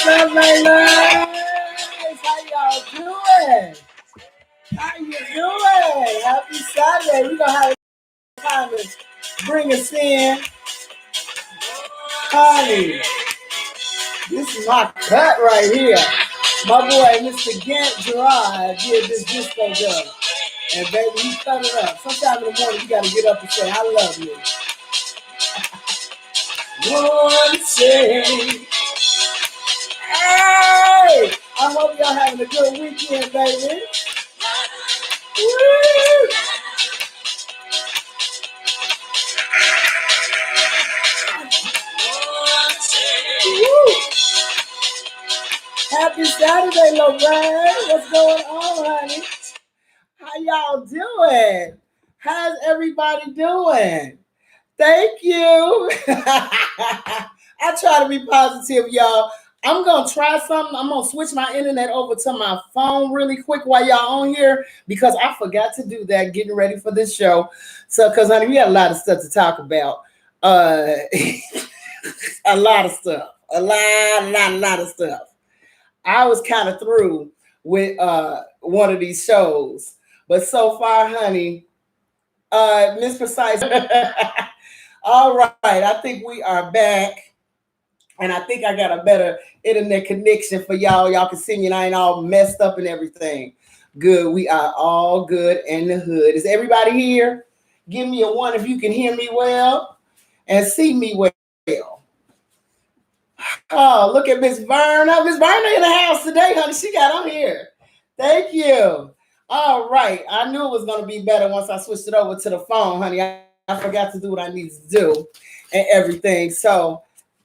What's up, Layla? How y'all doing? How you doing? Happy Saturday. We're gonna have time to bring us in. Honey, this is my cut right here. My boy, Mr. Gant Gerard, did this disco dub. And baby, he cut it up. Sometime in the morning, you gotta get up and say, I love you. One say, hey! I hope y'all having a good weekend, baby. Woo! Woo! Happy Saturday, Lorraine. What's going on, honey? How y'all doing? How's everybody doing? Thank you. I try to be positive, y'all. I'm going to try something. I'm going to switch my internet over to my phone really quick while y'all on here because I forgot to do that getting ready for this show. So, because, honey, we got a lot of stuff to talk about. A lot of stuff. A lot of stuff. I was kind of through with one of these shows. But so far, honey, Miss Precise. All right, I think we are back. And I think I got a better internet connection for y'all. Y'all can see me and I ain't all messed up and everything. Good. We are all good in the hood. Is everybody here? Give me a 1 if you can hear me well and see me well. Oh, look at Miss Verna. Miss Verna in the house today, honey. She got on here. Thank you. All right. I knew it was going to be better once I switched it over to the phone, honey. I forgot to do what I needed to do and everything. So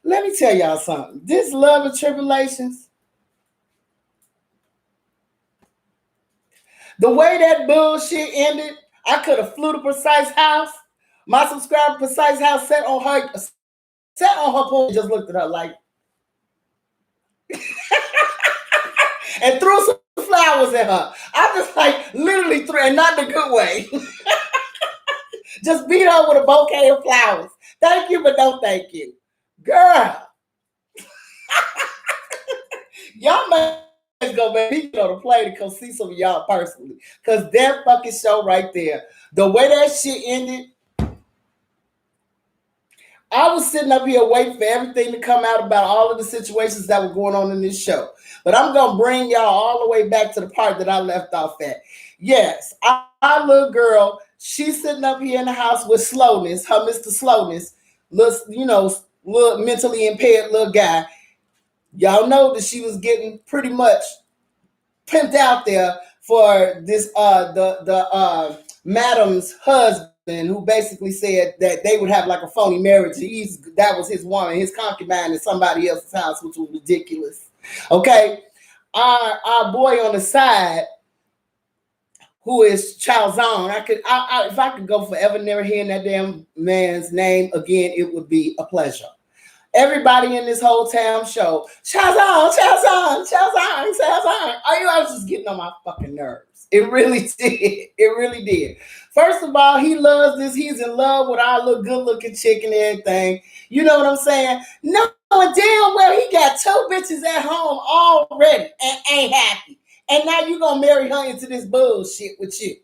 let me tell y'all something. This love and tribulations, the way that bullshit ended, I could have flew to Precise House. My subscriber Precise House sat on her porch and just looked at her like, and threw some flowers at her. I just like literally threw, and not the good way. Just beat her with a bouquet of flowers. Thank you, but no thank you. Girl. Y'all might go back on the play to come see some of y'all personally. Because that fucking show right there, the way that shit ended, I was sitting up here waiting for everything to come out about all of the situations that were going on in this show. But I'm going to bring y'all all the way back to the part that I left off at. Yes, our little girl, she's sitting up here in the house with Slowness, her Mr. Slowness, little mentally impaired little guy. Y'all know that she was getting pretty much pimped out there for this the madam's husband, who basically said that they would have like a phony marriage. That was his woman, his concubine in somebody else's house, which was ridiculous. Okay, our boy on the side, who is Chazon. If I could go forever never hearing that damn man's name again, it would be a pleasure. Everybody in this whole town show, Chazon. I was just getting on my fucking nerves. It really did. It really did. First of all, he loves this. He's in love with our little good-looking chick and everything. You know what I'm saying? No, damn well he got 2 bitches at home already and ain't happy. And now you gonna marry her into this bullshit with you.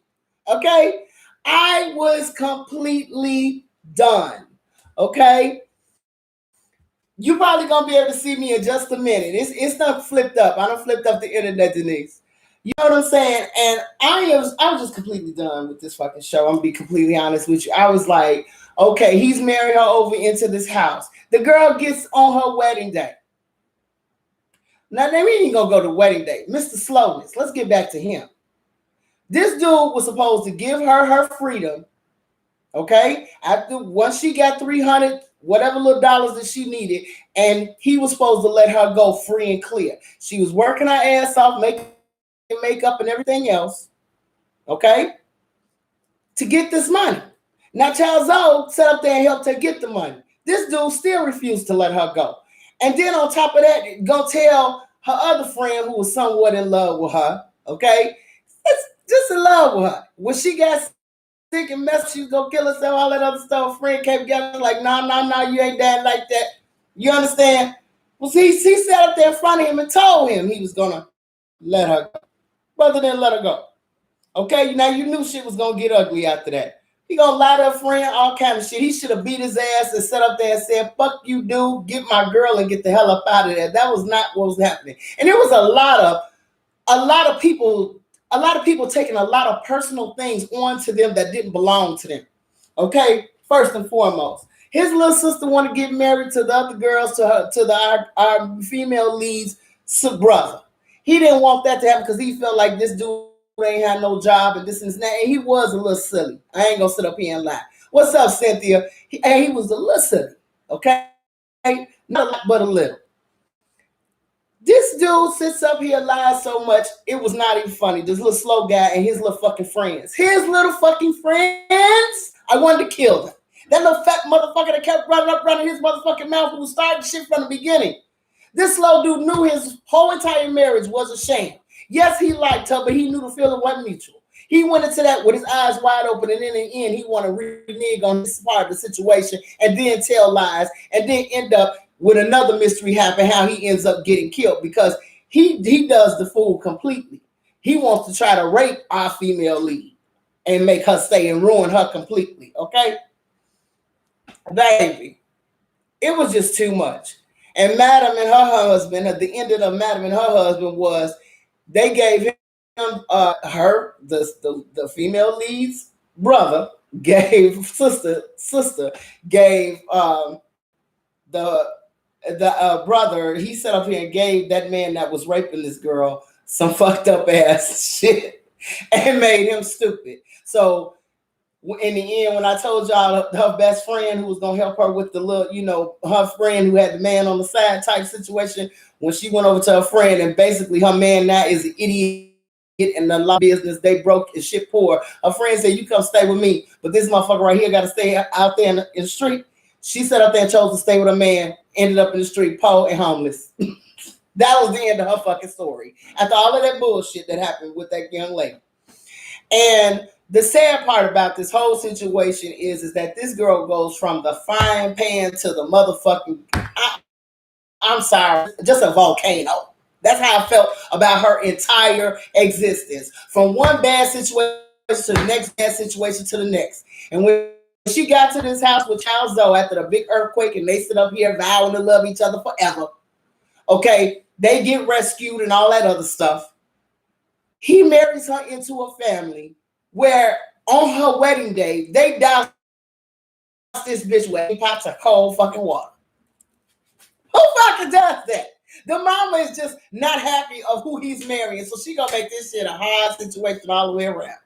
Okay? I was completely done. Okay? You probably gonna be able to see me in just a minute. It's not flipped up. I don't flipped up the internet, Denise. You know what I'm saying? And I was just completely done with this fucking show. I'm gonna be completely honest with you. I was like, okay, he's married her over into this house. The girl gets on her wedding day. Now, we ain't gonna go to wedding day. Mr. Slowness, let's get back to him. This dude was supposed to give her freedom, okay? Once she got 300, whatever little dollars that she needed, and he was supposed to let her go free and clear. She was working her ass off, making makeup and everything else, okay, to get this money. Now, Chazzo sat up there and helped her get the money. This dude still refused to let her go. And then on top of that, go tell her other friend who was somewhat in love with her, okay? It's just in love with her. When she got sick and messed, she was going to kill herself, all that other stuff. Friend came together like, no, you ain't that like that. You understand? Well, he sat up there in front of him and told him he was gonna let her go. Brother didn't let her go. Okay, now you knew shit was gonna get ugly after that. He gonna lie to a friend, all kind of shit. He should have beat his ass and sat up there and said, "Fuck you, dude. Get my girl and get the hell up out of there." That was not what was happening. And there was a lot of people, taking a lot of personal things onto them that didn't belong to them. Okay, first and foremost, his little sister want to get married to the other girls, our female lead's brother. He didn't want that to happen because he felt like this dude ain't had no job and this and that. And he was a little silly. I ain't gonna sit up here and lie. What's up, Cynthia? He was a little silly. Okay, not a lot, but a little. This dude sits up here lies so much, it was not even funny. This little slow guy and his little fucking friends. His little fucking friends, I wanted to kill them. That little fat motherfucker that kept running his motherfucking mouth who started shit from the beginning. This slow dude knew his whole entire marriage was a sham. Yes, he liked her, but he knew the feeling wasn't mutual. He went into that with his eyes wide open, and in the end, he wanted to renege on this part of the situation and then tell lies and then end up with another mystery happen, how he ends up getting killed because he does the fool completely. He wants to try to rape our female lead and make her stay and ruin her completely, okay? Baby, it was just too much. And Madam and her husband, at the end of the Madam and her husband was, they gave him, the female lead's brother, gave, sister, gave the brother, he sat up here and gave that man that was raping this girl some fucked up ass shit and made him stupid. So in the end, when I told y'all her best friend who was gonna help her with the little, her friend who had the man on the side type situation, when she went over to her friend and basically her man now is an idiot in the law business, they broke and shit poor. Her friend said, "You come stay with me," but this motherfucker right here got to stay out there in the street. She sat up there and chose to stay with a man, ended up in the street, poor and homeless. That was the end of her fucking story. After all of that bullshit that happened with that young lady. And the sad part about this whole situation is that this girl goes from the frying pan to the motherfucking, I'm sorry, just a volcano. That's how I felt about her entire existence. From one bad situation to the next bad situation to the next. And when she got to this house with Charles Zoe after the big earthquake and they sit up here vowing to love each other forever, okay, they get rescued and all that other stuff. He marries her into a family where on her wedding day, they douse this bitch with pots of cold fucking water. Who fucking does that? The mama is just not happy of who he's marrying, so she gonna make this shit a hard situation all the way around.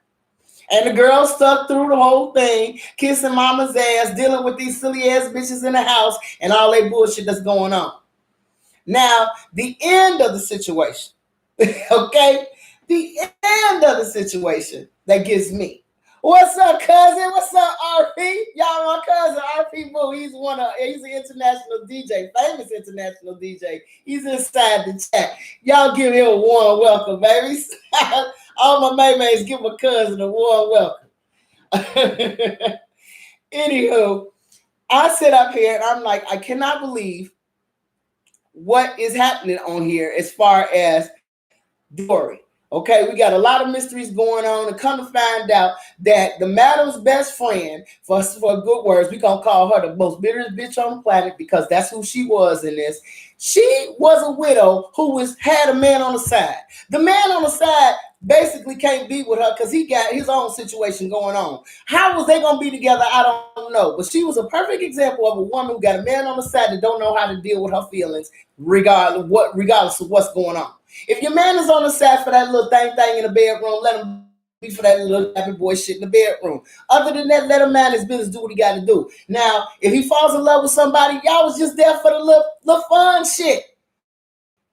And the girl stuck through the whole thing, kissing mama's ass, dealing with these silly ass bitches in the house and all that bullshit that's going on. Now, the end of the situation, okay? The end of the situation that gets me. What's up, cousin? What's up, RP? Y'all, my cousin, RP Boo. He's an international DJ, famous international DJ. He's inside the chat. Y'all give him a warm welcome, baby. All my maymays give my cousin a warm welcome. Anywho, I sit up here and I'm like, I cannot believe what is happening on here as far as the story. Okay, we got a lot of mysteries going on, and come to find out that the madam's best friend, for good words, we gonna call her the most bitterest bitch on the planet because that's who she was in this. She was a widow who had a man on the side. The man on the side basically can't be with her because he got his own situation going on. How was they gonna be together? I don't know. But she was a perfect example of a woman who got a man on the side that don't know how to deal with her feelings, regardless of what's going on. If your man is on the side for that little thing in the bedroom, let him be for that little happy boy shit in the bedroom. Other than that, let him mind his business, do what he got to do. Now, if he falls in love with somebody, y'all was just there for the little fun shit.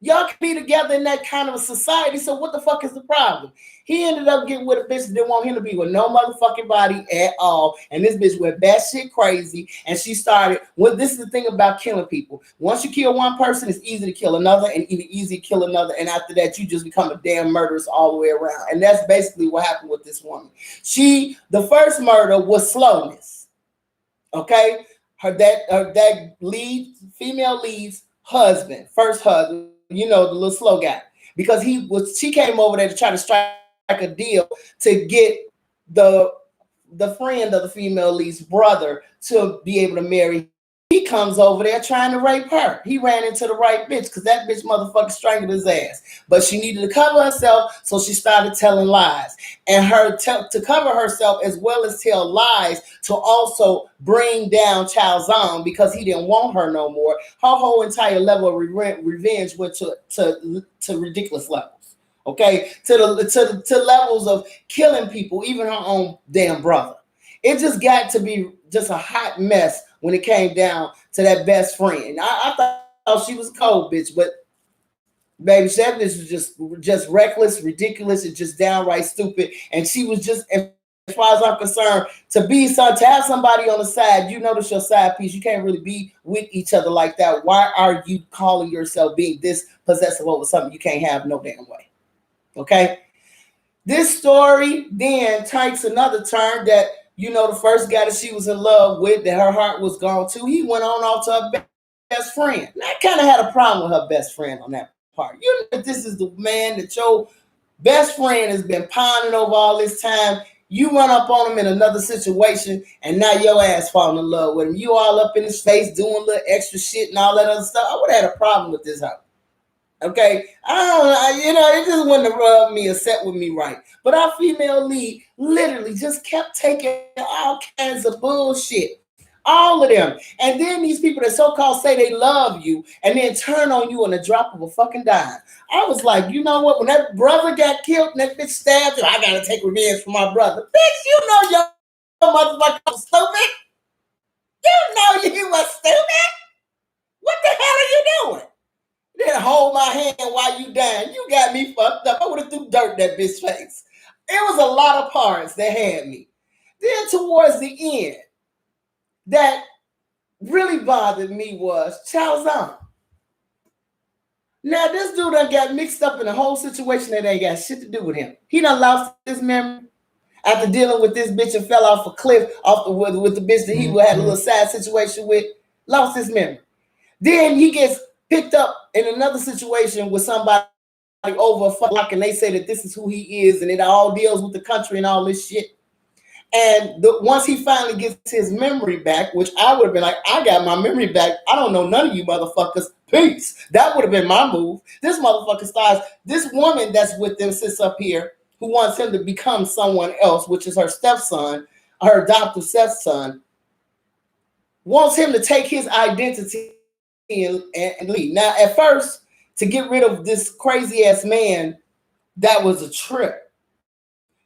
Y'all can be together in that kind of a society, so what the fuck is the problem? He ended up getting with a bitch that didn't want him to be with no motherfucking body at all, and this bitch went batshit crazy, and she started, this is the thing about killing people. Once you kill one person, it's easy to kill another, and even easy to kill another, and after that, you just become a damn murderess all the way around, and that's basically what happened with this woman. The first murder was slowness, okay? That female lead's husband, first husband, the little slow guy, because she came over there to try to strike a deal to get the friend of the female lead's brother to be able to marry him. He comes over there trying to rape her. He ran into the right bitch because that bitch motherfucker strangled his ass. But she needed to cover herself, so she started telling lies. And to cover herself as well as tell lies to also bring down Chao because he didn't want her no more. Her whole entire level of revenge went to ridiculous levels. Okay, to levels of killing people, even her own damn brother. It just got to be just a hot mess when it came down to that best friend. I thought she was a cold bitch, but baby, that bitch was just reckless, ridiculous, and just downright stupid. And she was just, as far as I'm concerned, to have somebody on the side, notice your side piece. You can't really be with each other like that. Why are you calling yourself being this possessive over something you can't have no damn way? Okay. This story then takes another turn that, the first guy that she was in love with, that her heart was gone to, he went on off to her best friend. And I kind of had a problem with her best friend on that part. That this is the man that your best friend has been pondering over all this time. You run up on him in another situation, and now your ass falling in love with him. You all up in his face doing little extra shit and all that other stuff. I would have had a problem with this hoe. Okay, it just wouldn't have rubbed me or set with me right. But our female lead literally just kept taking all kinds of bullshit. All of them. And then these people that so-called say they love you and then turn on you on the drop of a fucking dime. I was like, you know what? When that brother got killed and that bitch stabbed him, I gotta take revenge for my brother. Bitch, your motherfucker was stupid. You was stupid. What the hell are you doing? Then hold my hand while you dying. You got me fucked up. I would have threw dirt in that bitch face. It was a lot of parts that had me. Then towards the end, that really bothered me was Chao Zhang. Now this dude done got mixed up in a whole situation that ain't got shit to do with him. He done lost his memory after dealing with this bitch and fell off a cliff with the bitch that he had a little side situation with. Lost his memory. Then he gets picked up in another situation with somebody over a fuck, and they say that this is who he is, and it all deals with the country and all this shit. And once he finally gets his memory back, which I would have been like, I got my memory back. I don't know none of you motherfuckers. Peace. That would have been my move. This motherfucker starts. This woman that's with them sits up here who wants him to become someone else, which is her stepson, her adoptive stepson, wants him to take his identity and leave. Now, at first, to get rid of this crazy ass man, that was a trip.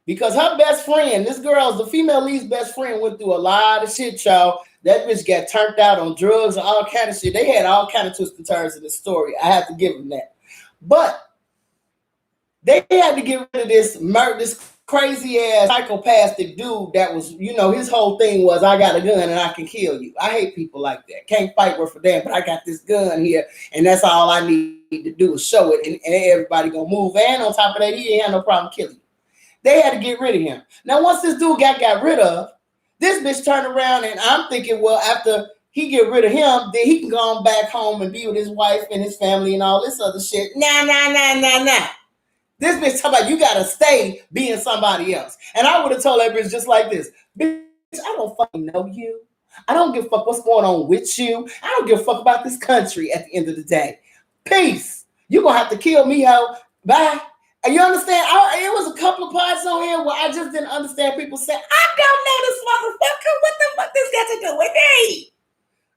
Because her best friend, the female lead's best friend, went through a lot of shit, y'all. That bitch got turned out on drugs and all kind of shit. They had all kind of twists and turns in the story. I have to give them that. But they had to get rid of this crazy ass psychopathic dude that was, his whole thing was, I got a gun and I can kill you. I hate people like that. Can't fight worth a damn, but I got this gun here, and that's all I need to do is show it, and everybody gonna move. And on top of that, he ain't had no problem killing you. They had to get rid of him. Now, once this dude got rid of, this bitch turned around, and I'm thinking, well, after he get rid of him, then he can go on back home and be with his wife and his family and all this other shit. Nah. This bitch talking about you gotta stay being somebody else. And I would have told that bitch just like this. Bitch, I don't fucking know you. I don't give a fuck what's going on with you. I don't give a fuck about this country at the end of the day. Peace. You gonna have to kill me, ho. Bye. You understand? It was a couple of parts on here where I just didn't understand people say, I don't know this motherfucker. What the fuck this got to do with me?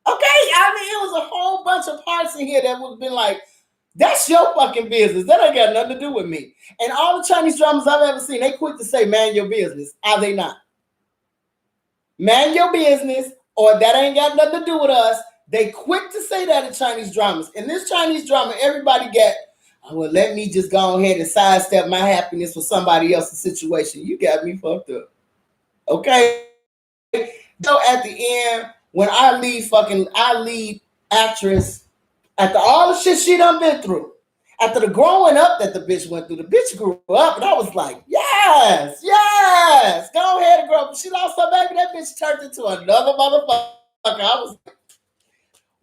Okay? I mean, it was a whole bunch of parts in here that would have been like, that's your fucking business. That ain't got nothing to do with me. And all the Chinese dramas I've ever seen, they quick to say, man your business. Are they not? Man your business, or that ain't got nothing to do with us. They quick to say that in Chinese dramas. In this Chinese drama, everybody got, well, let me just go ahead and sidestep my happiness for somebody else's situation. You got me fucked up. Okay? So at the end, when our lead actress, after all the shit she done been through, after the growing up that the bitch went through, the bitch grew up, and I was like, yes, go ahead and grow up. She lost her baby, that bitch turned into another motherfucker. I was like,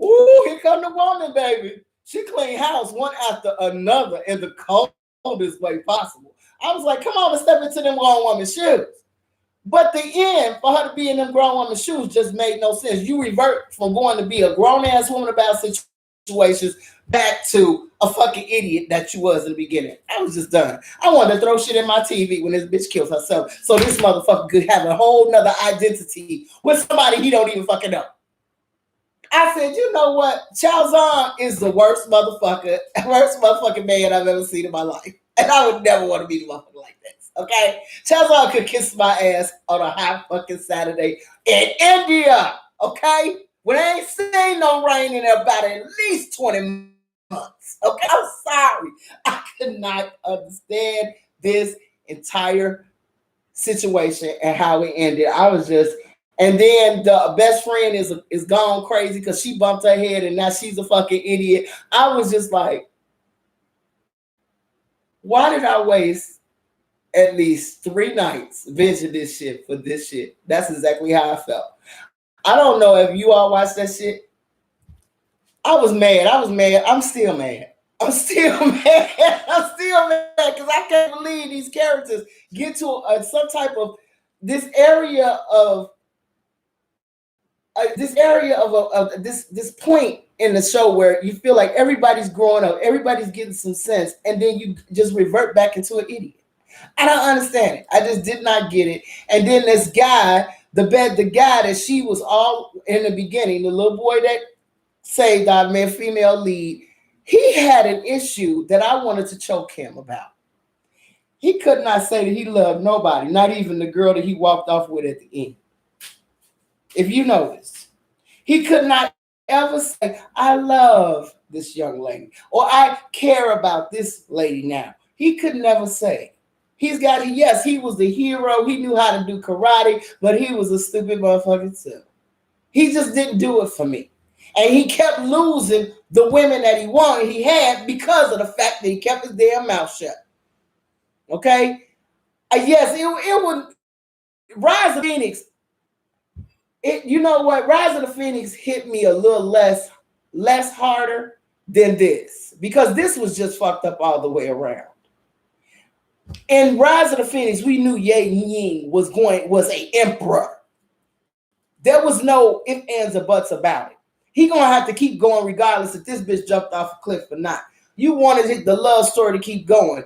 ooh, here come the woman, baby. She cleaned house one after another in the coldest way possible. I was like, come on, let's step into them grown woman shoes. But the end, for her to be in them grown woman shoes just made no sense. You revert from going to be a grown ass woman about situations back to a fucking idiot that you was in the beginning. I was just done. I wanted to throw shit in my TV when this bitch kills herself so this motherfucker could have a whole nother identity with somebody he don't even fucking know. I said, you know what? Chazon is the worst motherfucker, worst motherfucking man I've ever seen in my life. And I would never want to be the motherfucker like this. Okay? Chazon could kiss my ass on a hot fucking Saturday in India. Okay? When I ain't seen no rain in about at least 20 months. Okay? I'm sorry. I could not understand this entire situation and how it ended. I was just, and then the best friend is gone crazy because she bumped her head and now she's a fucking idiot. I was just like, why did I waste at least 3 nights binging this shit for this shit? That's exactly how I felt. I don't know if you all watched that shit. I was mad. I was mad. I'm still mad. I'm still mad. I'm still mad because I can't believe these characters get to some type of this area of this point in the show where you feel like everybody's growing up, everybody's getting some sense, and then you just revert back into an idiot. I don't understand it. I just did not get it. And then this guy, the guy that she was all in the beginning, the little boy that saved our man, female lead, he had an issue that I wanted to choke him about. He could not say that he loved nobody, not even the girl that he walked off with at the end. If you notice, he could not ever say, I love this young lady, or I care about this lady now. He could never say. Yes, he was the hero. He knew how to do karate, but he was a stupid motherfucker too. He just didn't do it for me. And he kept losing the women that he had because of the fact that he kept his damn mouth shut. Okay? Yes, it would Rise of Phoenix. You know what? Rise of the Phoenix hit me a little less harder than this because this was just fucked up all the way around. In Rise of the Phoenix, we knew Ye Ying was a emperor. There was no ifs, ands, or buts about it. He gonna have to keep going regardless if this bitch jumped off a cliff or not. You wanted the love story to keep going,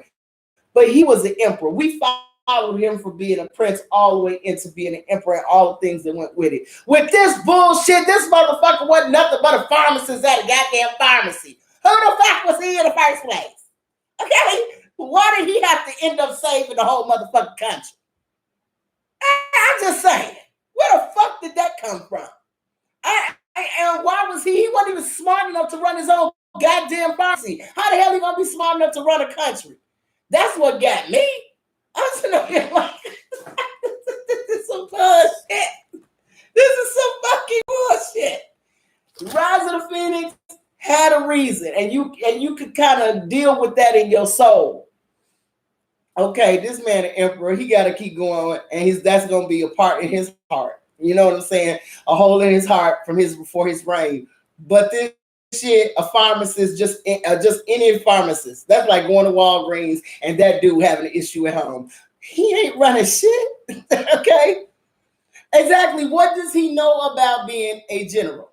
but he was the emperor. We followed him from being a prince all the way into being an emperor and all the things that went with it. With this bullshit, this motherfucker wasn't nothing but a pharmacist at a goddamn pharmacy. Who the fuck was he in the first place? Okay? Why did he have to end up saving the whole motherfucking country? I'm just saying. Where the fuck did that come from? And why was he wasn't even smart enough to run his own goddamn pharmacy. How the hell he gonna be smart enough to run a country? That's what got me. I'm sitting up here like, this is some bullshit. This is some fucking bullshit. Rise of the Phoenix had a reason, and you could kind of deal with that in your soul. Okay, this man, the emperor, he got to keep going, and that's gonna be a part in his heart. You know what I'm saying? A hole in his heart before his reign. But this shit, a pharmacist, just any pharmacist. That's like going to Walgreens and that dude having an issue at home. He ain't running shit. Okay? Exactly. What does he know about being a general?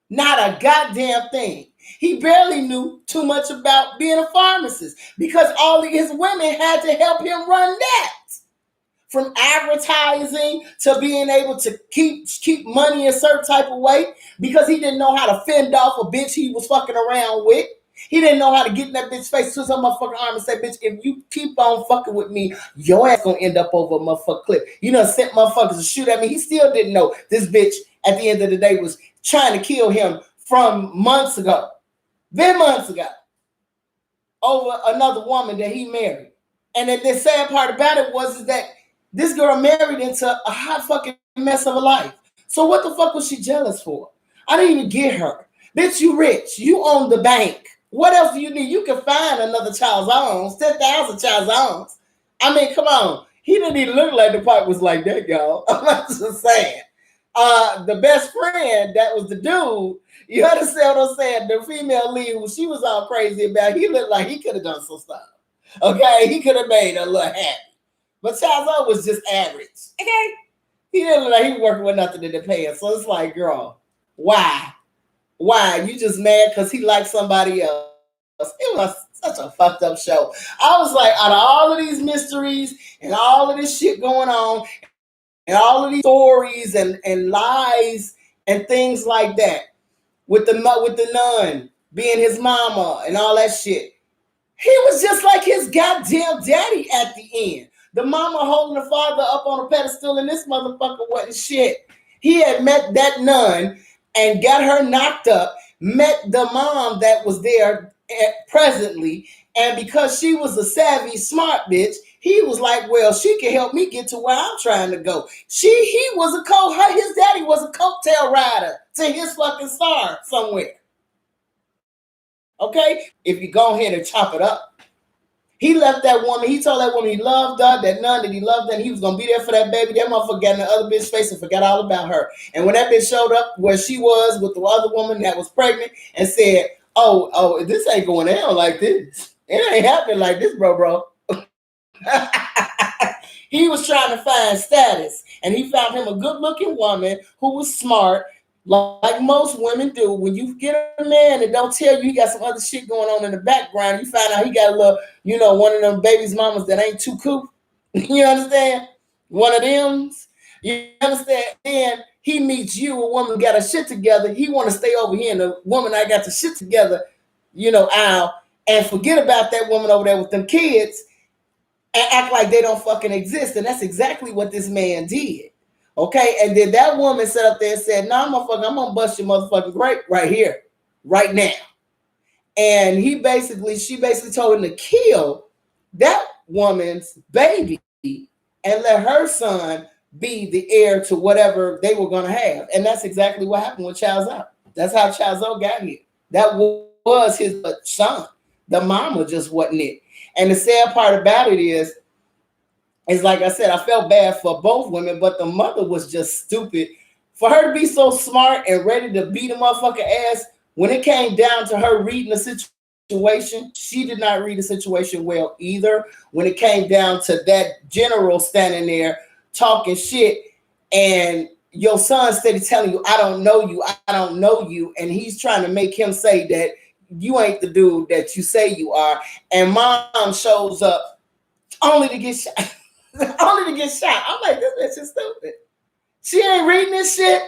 Not a goddamn thing. He barely knew too much about being a pharmacist because all of his women had to help him run that. From advertising to being able to keep money a certain type of way because he didn't know how to fend off a bitch he was fucking around with. He didn't know how to get in that bitch face, twist her motherfucking arm and say, bitch, if you keep on fucking with me, your ass gonna end up over a motherfucking cliff. You done sent motherfuckers to shoot at me. He still didn't know this bitch at the end of the day was trying to kill him from months ago. Then months ago. Over another woman that he married. And then the sad part about it was that this girl married into a hot fucking mess of a life. So what the fuck was she jealous for? I didn't even get her. Bitch, you rich. You own the bank. What else do you need? You can find another child's owns, 10,000 child's owns. I mean, come on. He didn't even look like the pipe was like that, y'all. I'm just saying. the best friend that was the dude. You understand what I'm saying? The female lead, who she was all crazy about, he looked like he could have done some stuff. Okay, he could have made her look happy. But Charles O was just average. Okay, he didn't look like he was working with nothing in the pants. So it's like, girl, why? Why? You just mad because he liked somebody else? It was such a fucked up show. I was like, out of all of these mysteries and all of this shit going on, and all of these stories and lies and things like that, with the nun being his mama and all that shit. He was just like his goddamn daddy at the end. The mama holding the father up on a pedestal, and this motherfucker wasn't shit. He had met that nun and got her knocked up, met the mom that was there presently, and because she was a savvy, smart bitch, he was like, well, she can help me get to where I'm trying to go. He was his daddy was a coattail rider to his fucking star somewhere. Okay? If you go ahead and chop it up. He left that woman. He told that woman he loved her, that nun that he loved her, and he was gonna be there for that baby. That motherfucker got in the other bitch's face and forgot all about her. And when that bitch showed up where she was with the other woman that was pregnant and said, "Oh, this ain't going down like this. It ain't happening like this, bro." He was trying to find status, and he found him a good-looking woman who was smart, like most women do. When you get a man that don't tell you he got some other shit going on in the background, you find out he got a little, one of them baby's mamas that ain't too cool. You understand? One of them. You understand? And he meets you, a woman got her shit together. He want to stay over here, and the woman I got the shit together, Al, and forget about that woman over there with them kids and act like they don't fucking exist. And that's exactly what this man did. Okay, and then that woman sat up there and said, "No, motherfucker, I'm gonna bust your motherfucking grape right here, right now." And she basically told him to kill that woman's baby and let her son be the heir to whatever they were gonna have. And that's exactly what happened with Chazzo. That's how Chazzo got here. That was his son. The mama just wasn't it. And the sad part about it is like I said, I felt bad for both women, but the mother was just stupid. For her to be so smart and ready to beat a motherfucker ass, when it came down to her reading the situation, she did not read the situation well either. When it came down to that general standing there talking shit, and your son steady telling you, "I don't know you, I don't know you," and he's trying to make him say that you ain't the dude that you say you are, and mom shows up only to get shot. Only to get shot. I'm like, this bitch is stupid. She ain't reading this shit.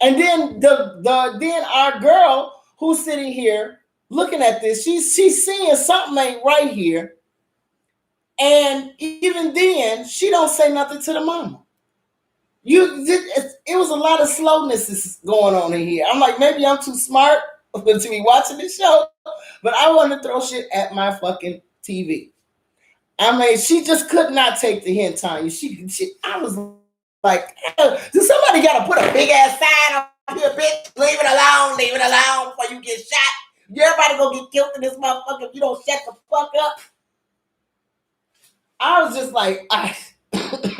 And then then our girl who's sitting here looking at this, she's seeing something ain't right here. And even then, she don't say nothing to the mama. It was a lot of slowness going on in here. I'm like, maybe I'm too smart to be watching this show, but I want to throw shit at my fucking TV. I mean, she just could not take the hint, Tanya. I was like, somebody got to put a big ass sign on here, bitch. Leave it alone before you get shot. Everybody gonna get killed in this motherfucker if you don't shut the fuck up. I was just like,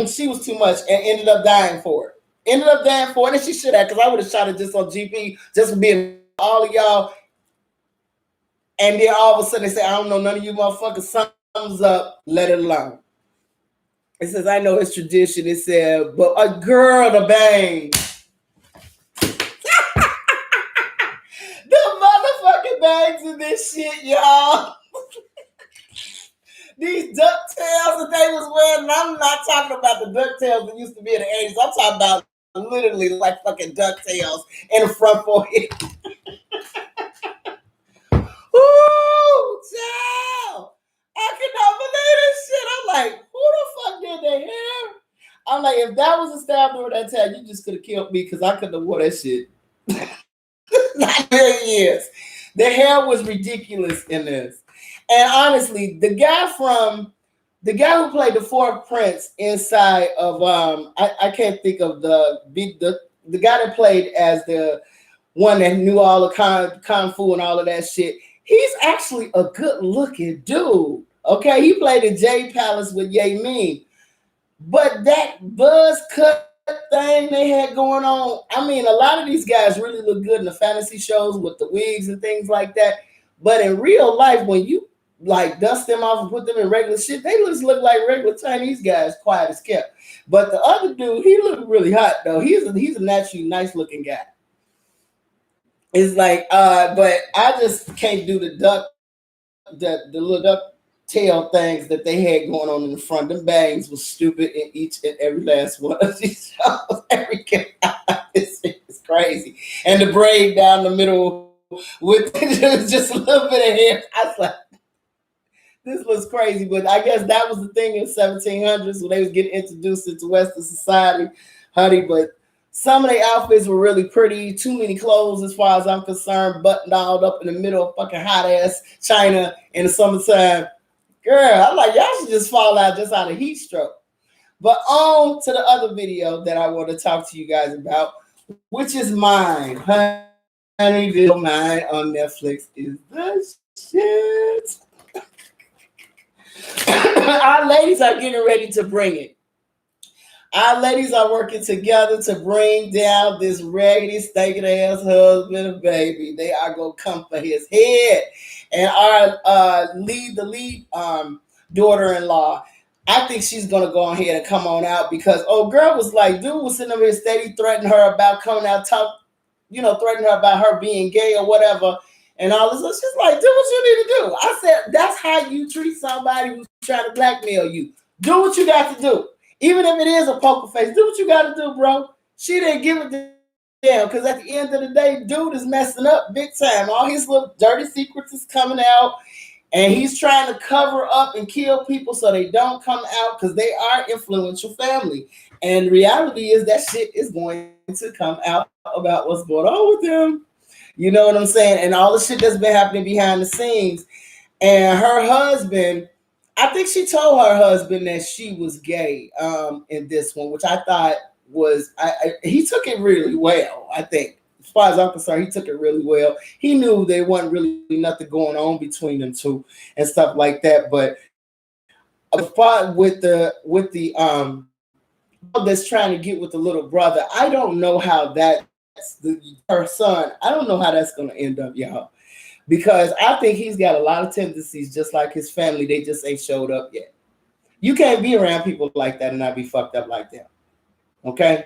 she was too much and ended up dying for it. And she should have, because I would have shot it just on GP, just for being all of y'all. And then all of a sudden they say, "I don't know none of you motherfuckers. Thumbs up, let it alone." It says, "I know it's tradition." It said, "But a girl to bang." The motherfucking bangs in this shit, y'all. These ducktails that they was wearing, and I'm not talking about the ducktails that used to be in the 80s. I'm talking about literally like fucking ducktails in the front forehead. Ooh, child. I cannot believe this shit. I'm like, who the fuck did their hair? I'm like, if that was a stab during that time, you just could have killed me because I couldn't have wore that shit. Not very years. The hair was ridiculous in this. And honestly, the guy who played the fourth prince inside of I can't think of the guy that played as the one that knew all the kung fu and all of that shit. He's actually a good looking dude. Okay, he played in Jade Palace with Ye Ming. But that buzz cut thing they had going on. I mean, a lot of these guys really look good in the fantasy shows with the wigs and things like that. But in real life, when you like dust them off and put them in regular shit, they just look like regular Chinese guys, quiet as kept. But the other dude, he looked really hot though. He's a naturally nice looking guy. It's like, but I just can't do the little duck tail things that they had going on in the front. Them bangs was stupid in each and every last one of these shows. Every this is crazy. And the braid down the middle with just a little bit of hair. I was like, this looks crazy, but I guess that was the thing in 1700s when they was getting introduced into Western society, honey. But some of the outfits were really pretty. Too many clothes, as far as I'm concerned, buttoned all up in the middle of fucking hot ass China in the summertime. Girl, I'm like, y'all should just fall out just out of heat stroke. But on to the other video that I want to talk to you guys about, which is mine. Honeyville Mine on Netflix is the shit. Our ladies are getting ready to bring it. Our ladies are working together to bring down this raggedy, stinking ass husband and baby. They are gonna come for his head. And our the lead daughter-in-law, I think she's gonna go ahead and come on out because girl was like, dude was sitting over here steady threatening her about coming out, threatening her about her being gay or whatever. And all this, she's like, do what you need to do. I said, that's how you treat somebody who's trying to blackmail you. Do what you got to do. Even if it is a poker face, do what you got to do, bro. She didn't give it damn because at the end of the day, dude is messing up big time. All his little dirty secrets is coming out, and he's trying to cover up and kill people so they don't come out because they are influential family. And the reality is that shit is going to come out about what's going on with them. You know what I'm saying? And all the shit that's been happening behind the scenes. And her husband, I think she told her husband that she was gay in this one, which I thought was, he took it really well, I think. As far as I'm concerned, he took it really well. He knew there wasn't really nothing going on between them two and stuff like that. But with the that's trying to get with the little brother, I don't know how that's her son. I don't know how that's going to end up, y'all. Because I think he's got a lot of tendencies just like his family. They just ain't showed up yet. You can't be around people like that and not be fucked up like that. Okay?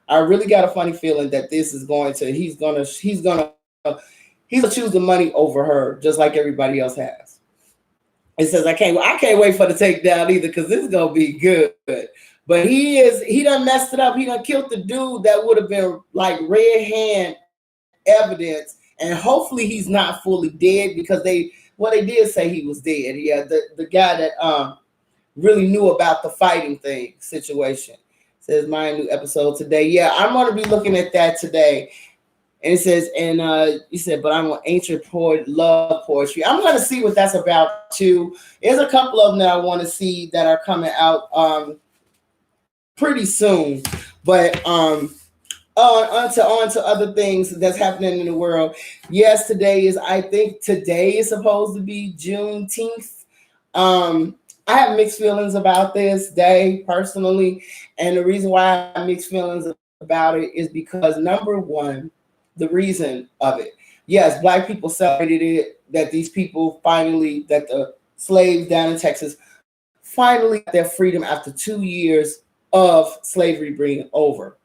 I really got a funny feeling that this is he's gonna choose the money over her, just like everybody else has. It says I can't wait for the takedown either, because this is gonna be good. But he done messed it up. He done killed the dude that would have been like red hand evidence. And hopefully he's not fully dead because they did say he was dead. Yeah, the guy that really knew about the fighting thing situation. It says my new episode today. Yeah, I'm gonna be looking at that today. And it says, and he said, but I'm an ancient poet, love poetry. I'm gonna see what that's about too. There's a couple of them that I want to see that are coming out pretty soon. But on to other things that's happening in the world. Yes, I think today is supposed to be Juneteenth. I have mixed feelings about this day personally, and the reason why I have mixed feelings about it is because number one, the reason of it. Yes, Black people celebrated it, that these people finally, that the slaves down in Texas finally got their freedom after 2 years of slavery being over.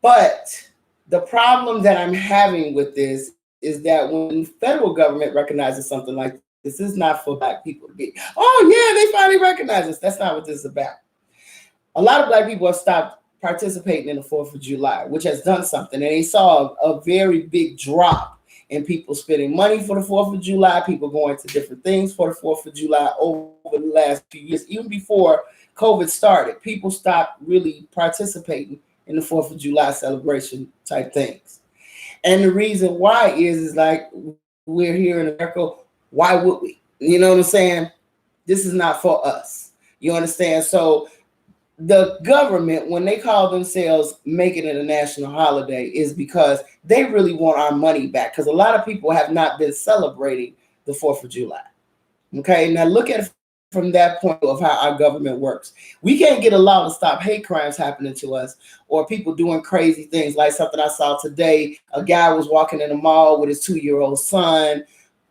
But the problem that I'm having with this is that when the federal government recognizes something like this is not for Black people to be, oh yeah, they finally recognize this. That's not what this is about. A lot of Black people have stopped participating in the 4th of July, which has done something. And they saw a very big drop in people spending money for the 4th of July, people going to different things for the 4th of July over the last few years. Even before COVID started, people stopped really participating in the 4th of July celebration type things. And the reason why is like, we're here in America, why would we? You know what I'm saying? This is not for us. You understand? So the government, when they call themselves making it a national holiday, is because they really want our money back. Because a lot of people have not been celebrating the 4th of July. Okay, now look at it from that point of how our government works. We can't get a law to stop hate crimes happening to us or people doing crazy things like something I saw today. A guy was walking in the mall with his 2-year-old son,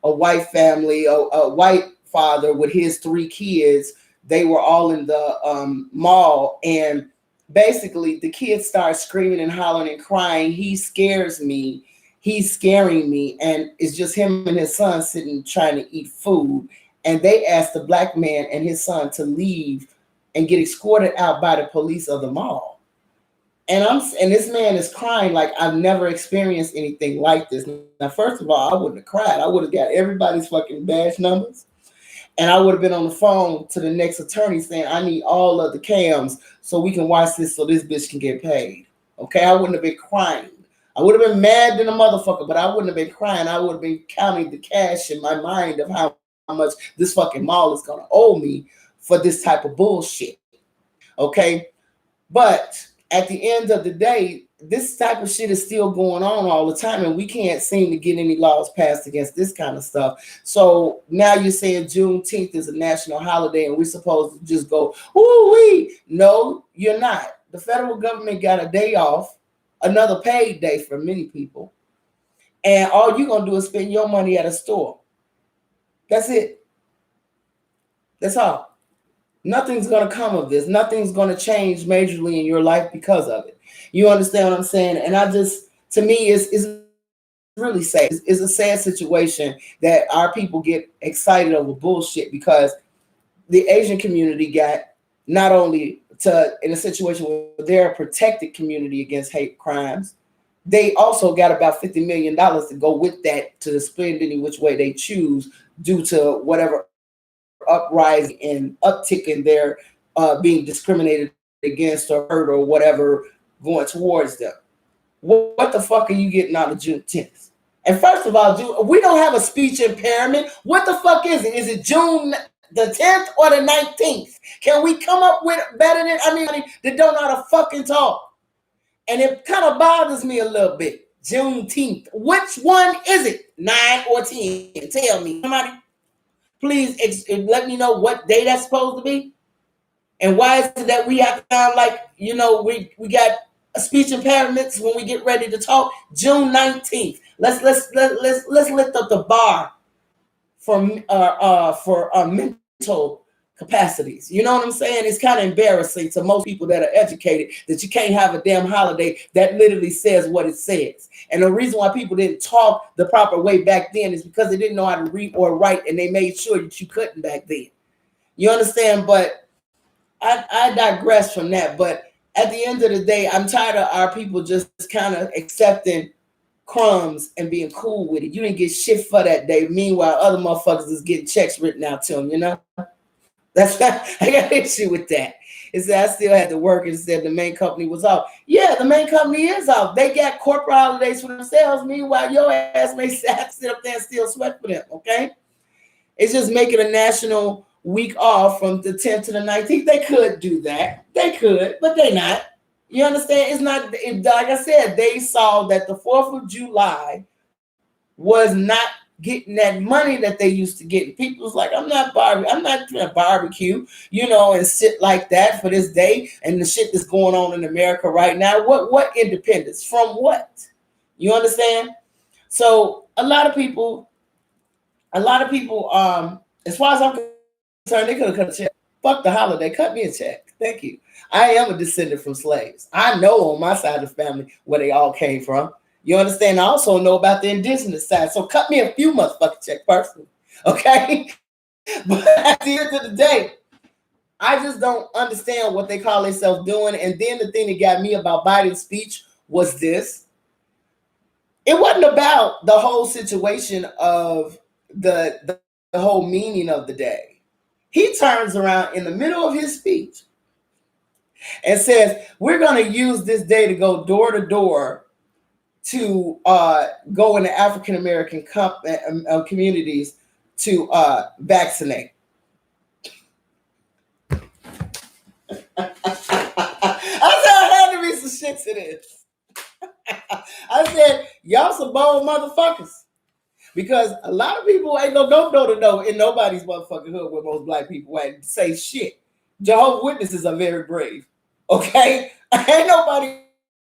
a white family, a white father with his 3 kids. They were all in the mall, and basically the kids start screaming and hollering and crying. He scares me. He's scaring me, and it's just him and his son sitting trying to eat food. And they asked the black man and his son to leave and get escorted out by the police of the mall. And this man is crying like I've never experienced anything like this. Now, first of all, I wouldn't have cried. I would have got everybody's fucking badge numbers, and I would have been on the phone to the next attorney saying, I need all of the cams so we can watch this so this bitch can get paid. Okay, I wouldn't have been crying. I would have been mad than a motherfucker, but I wouldn't have been crying. I would have been counting the cash in my mind of how much this fucking mall is going to owe me for this type of bullshit. Okay, but at the end of the day, this type of shit is still going on all the time, and we can't seem to get any laws passed against this kind of stuff. So now you're saying Juneteenth is a national holiday and we're supposed to just go, ooh-wee. No, you're not. The federal government got a day off, another paid day for many people, and all you're going to do is spend your money at a store. That's it. That's all. Nothing's going to come of this. Nothing's going to change majorly in your life because of it. You understand what I'm saying? And to me, it's really sad. It's a sad situation that our people get excited over bullshit because the Asian community got not only in a situation where they're a protected community against hate crimes, they also got about $50 million to go with that to spend any which way they choose due to whatever uprising and uptick in their being discriminated against or hurt or whatever going towards them. What the fuck are you getting out of Juneteenth? And first of all, we don't have a speech impairment. What the fuck is it? Is it June the 10th or the 19th? Can we come up with better than, they don't know how to fucking talk. And it kind of bothers me a little bit. Juneteenth. Which one is it? 9 or 10? Tell me. Somebody, please let me know what day that's supposed to be. And why is it that we have to sound like, we got speech impairments when we get ready to talk? June 19th. Let's lift up the bar for mental capacities. You know what I'm saying? It's kind of embarrassing to most people that are educated that you can't have a damn holiday that literally says what it says. And the reason why people didn't talk the proper way back then is because they didn't know how to read or write, and they made sure that you couldn't back then. You understand? But I digress from that. But at the end of the day, I'm tired of our people just kind of accepting crumbs and being cool with it. You didn't get shit for that day. Meanwhile, other motherfuckers is getting checks written out to them, That's I got an issue with that. It said I still had to work and said the main company was off. Yeah, the main company is off. They got corporate holidays for themselves. Meanwhile, your ass may sit up there and still sweat for them, okay? It's just making a national week off from the 10th to the 19th. They could do that. They could, but they not. You understand? It's not, like I said, they saw that the 4th of July was not getting that money that they used to get. People was like, I'm not gonna barbecue, and sit like that for this day and the shit that's going on in America right now. What independence? From what? You understand? So a lot of people, as far as I'm concerned, they could have cut a check. Fuck the holiday. Cut me a check. Thank you. I am a descendant from slaves. I know on my side of the family where they all came from. You understand? I also know about the indigenous side. So cut me a few motherfucking check personally. Okay? But at the end of the day, I just don't understand what they call themselves doing. And then the thing that got me about Biden's speech was this. It wasn't about the whole situation of the whole meaning of the day. He turns around in the middle of his speech and says, we're going to use this day to go door to door to go into African American communities to vaccinate. I said I had to be some shit to this. I said, y'all some bold motherfuckers. Because a lot of people ain't no go door to door in nobody's motherfucking hood where most black people ain't say shit. Jehovah's Witnesses are very brave. Okay? Ain't nobody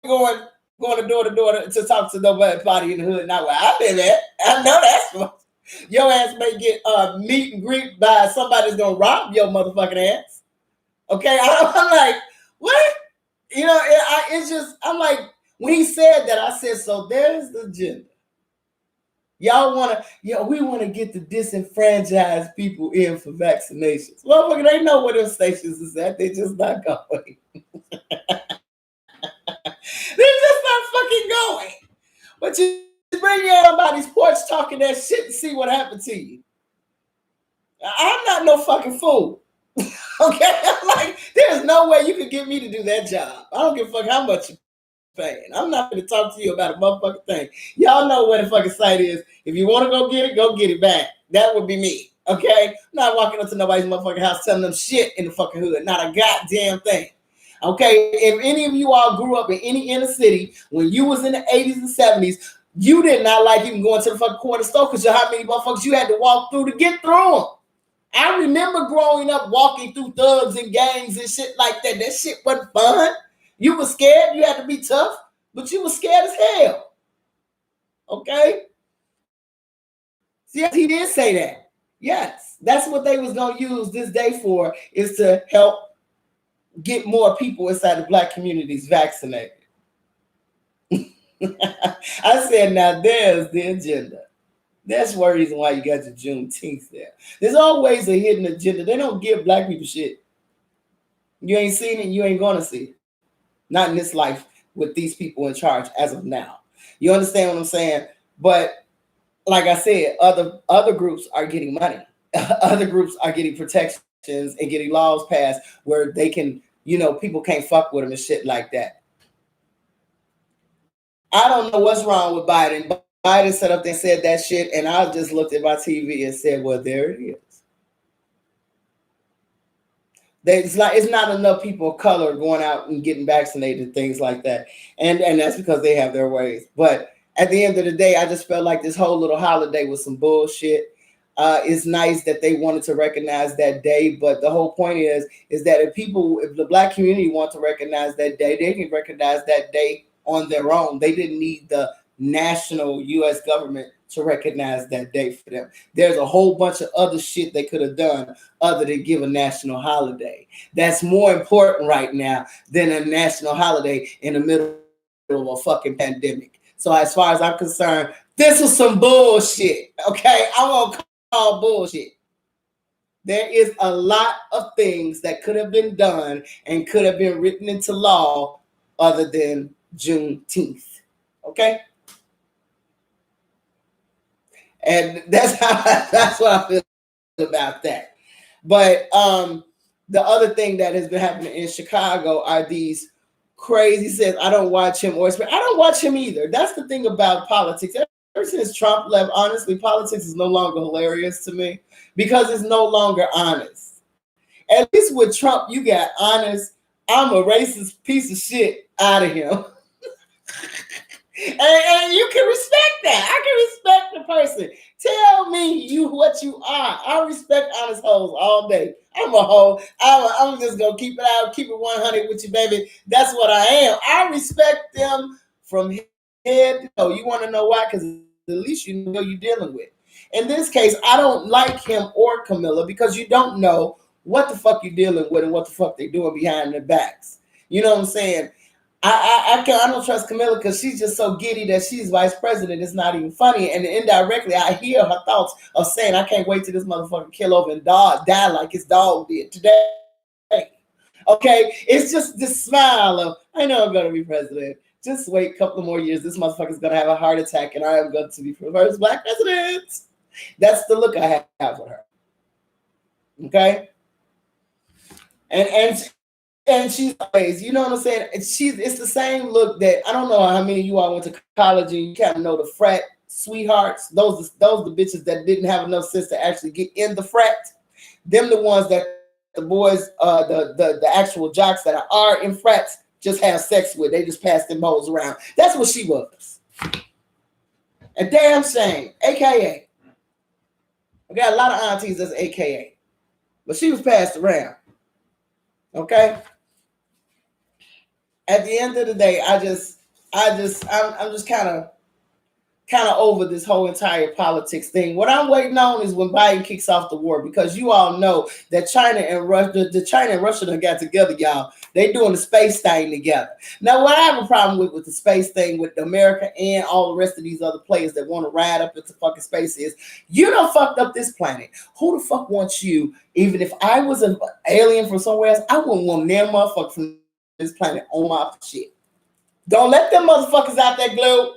going to door to talk to nobody in the hood. Not where I live at. I know that's what. Your ass may get meet and greet by somebody that's gonna rob your motherfucking ass. Okay? I'm like, what? It's just, I'm like, when he said that, I said, so there's the agenda. Y'all want to, we want to get the disenfranchised people in for vaccinations. Motherfucker, they know where those stations is at. They just not going. They're just not fucking going. But you bring in somebody's porch talking that shit and see what happened to you. I'm not no fucking fool. Okay? I'm like, there's no way you could get me to do that job. I don't give a fuck how much you paying. I'm not going to talk to you about a motherfucking thing. Y'all know where the fucking site is. If you want to go get it back. That would be me. Okay? I'm not walking up to nobody's motherfucking house telling them shit in the fucking hood. Not a goddamn thing. Okay? If any of you all grew up in any inner city when you was in the 80s and 70s, you did not like even going to the fucking corner store because of how many motherfuckers you had to walk through to get through them. I remember growing up walking through thugs and gangs and shit like that. That shit wasn't fun. You were scared. You had to be tough, but you were scared as hell. Okay? Yes, he did say that. Yes, that's what they was going to use this day for, is to help get more people inside the black communities vaccinated. I said, now there's the agenda. That's one reason why you got your Juneteenth there. There's always a hidden agenda. They don't give black people shit. You ain't seen it, you ain't going to see it. Not in this life with these people in charge as of now. You understand what I'm saying? But like I said, other groups are getting money. Other groups are getting protections and getting laws passed where they can, people can't fuck with them and shit like that. I don't know what's wrong with Biden. Biden sat up there and said that shit, and I just looked at my TV and said, well, there it is. It's not enough people of color going out and getting vaccinated, things like that. And that's because they have their ways. But at the end of the day, I just felt like this whole little holiday was some bullshit. It's nice that they wanted to recognize that day, but the whole point is that if the black community want to recognize that day, they can recognize that day on their own. They didn't need the national U.S. government to recognize that day for them. There's a whole bunch of other shit they could have done other than give a national holiday. That's more important right now than a national holiday in the middle of a fucking pandemic. So as far as I'm concerned, this was some bullshit. Okay, I'm gonna call bullshit. There is a lot of things that could have been done and could have been written into law other than Juneteenth. Okay. And that's what I feel about that. But the other thing that has been happening in Chicago are these crazy says, I don't watch him I don't watch him either. That's the thing about politics. Ever since Trump left, honestly, politics is no longer hilarious to me because it's no longer honest. At least with Trump, you got honest, I'm a racist piece of shit out of him. And you can respect that. I can respect the person. Tell me what you are. I respect honest hoes all day. I'm a hoe. I'm just gonna keep it out, keep it 100 with you, baby. That's what I am. I respect them from head to toe. You want to know why? Because at least you know you're dealing with. In this case, I don't like him or Camilla because you don't know what the fuck you're dealing with and what the fuck they're doing behind their backs. You know what I'm saying? I don't trust Camilla because she's just so giddy that she's vice president. It's not even funny. And indirectly, I hear her thoughts of saying, I can't wait till this motherfucker kill over and die like his dog did today. Okay? It's just this smile of, I know I'm going to be president. Just wait a couple of more years. This motherfucker's going to have a heart attack and I am going to be the first black president. That's the look I have with her. Okay? And she's always, you know what I'm saying? It's the same look that I don't know how many of you all went to college and you kind of know the frat sweethearts. Those the bitches that didn't have enough sense to actually get in the frat. Them the ones that the boys, the actual jocks that are in frats just have sex with. They just pass them hoes around. That's what she was. A damn shame. AKA. I got a lot of aunties that's AKA. But she was passed around. Okay? At the end of the day, I'm just kind of over this whole entire politics thing. What I'm waiting on is when Biden kicks off the war, because you all know that China and Russia, the China and Russia done got together, y'all. They doing the space thing together. Now, what I have a problem with the space thing with America and all the rest of these other players that want to ride up into fucking space is, you done fucked up this planet. Who the fuck wants you? Even if I was an alien from somewhere else, I wouldn't want near motherfucker from this planet on my shit. Don't let them motherfuckers out there glue.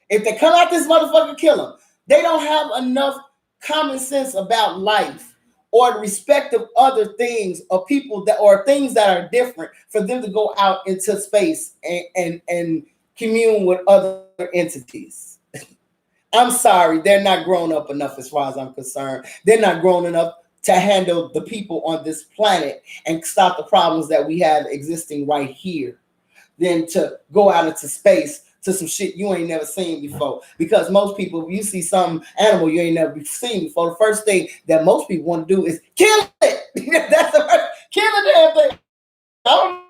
If they come out this motherfucker, kill them. They don't have enough common sense about life or the respect of other things or people that or things that are different for them to go out into space and commune with other entities. I'm sorry, they're not grown up enough as far as I'm concerned. They're not grown enough to handle the people on this planet and stop the problems that we have existing right here than to go out into space to some shit you ain't never seen before. Because most people, if you see some animal you ain't never seen before, the first thing that most people want to do is kill it. That's the first, kill the damn thing. I don't know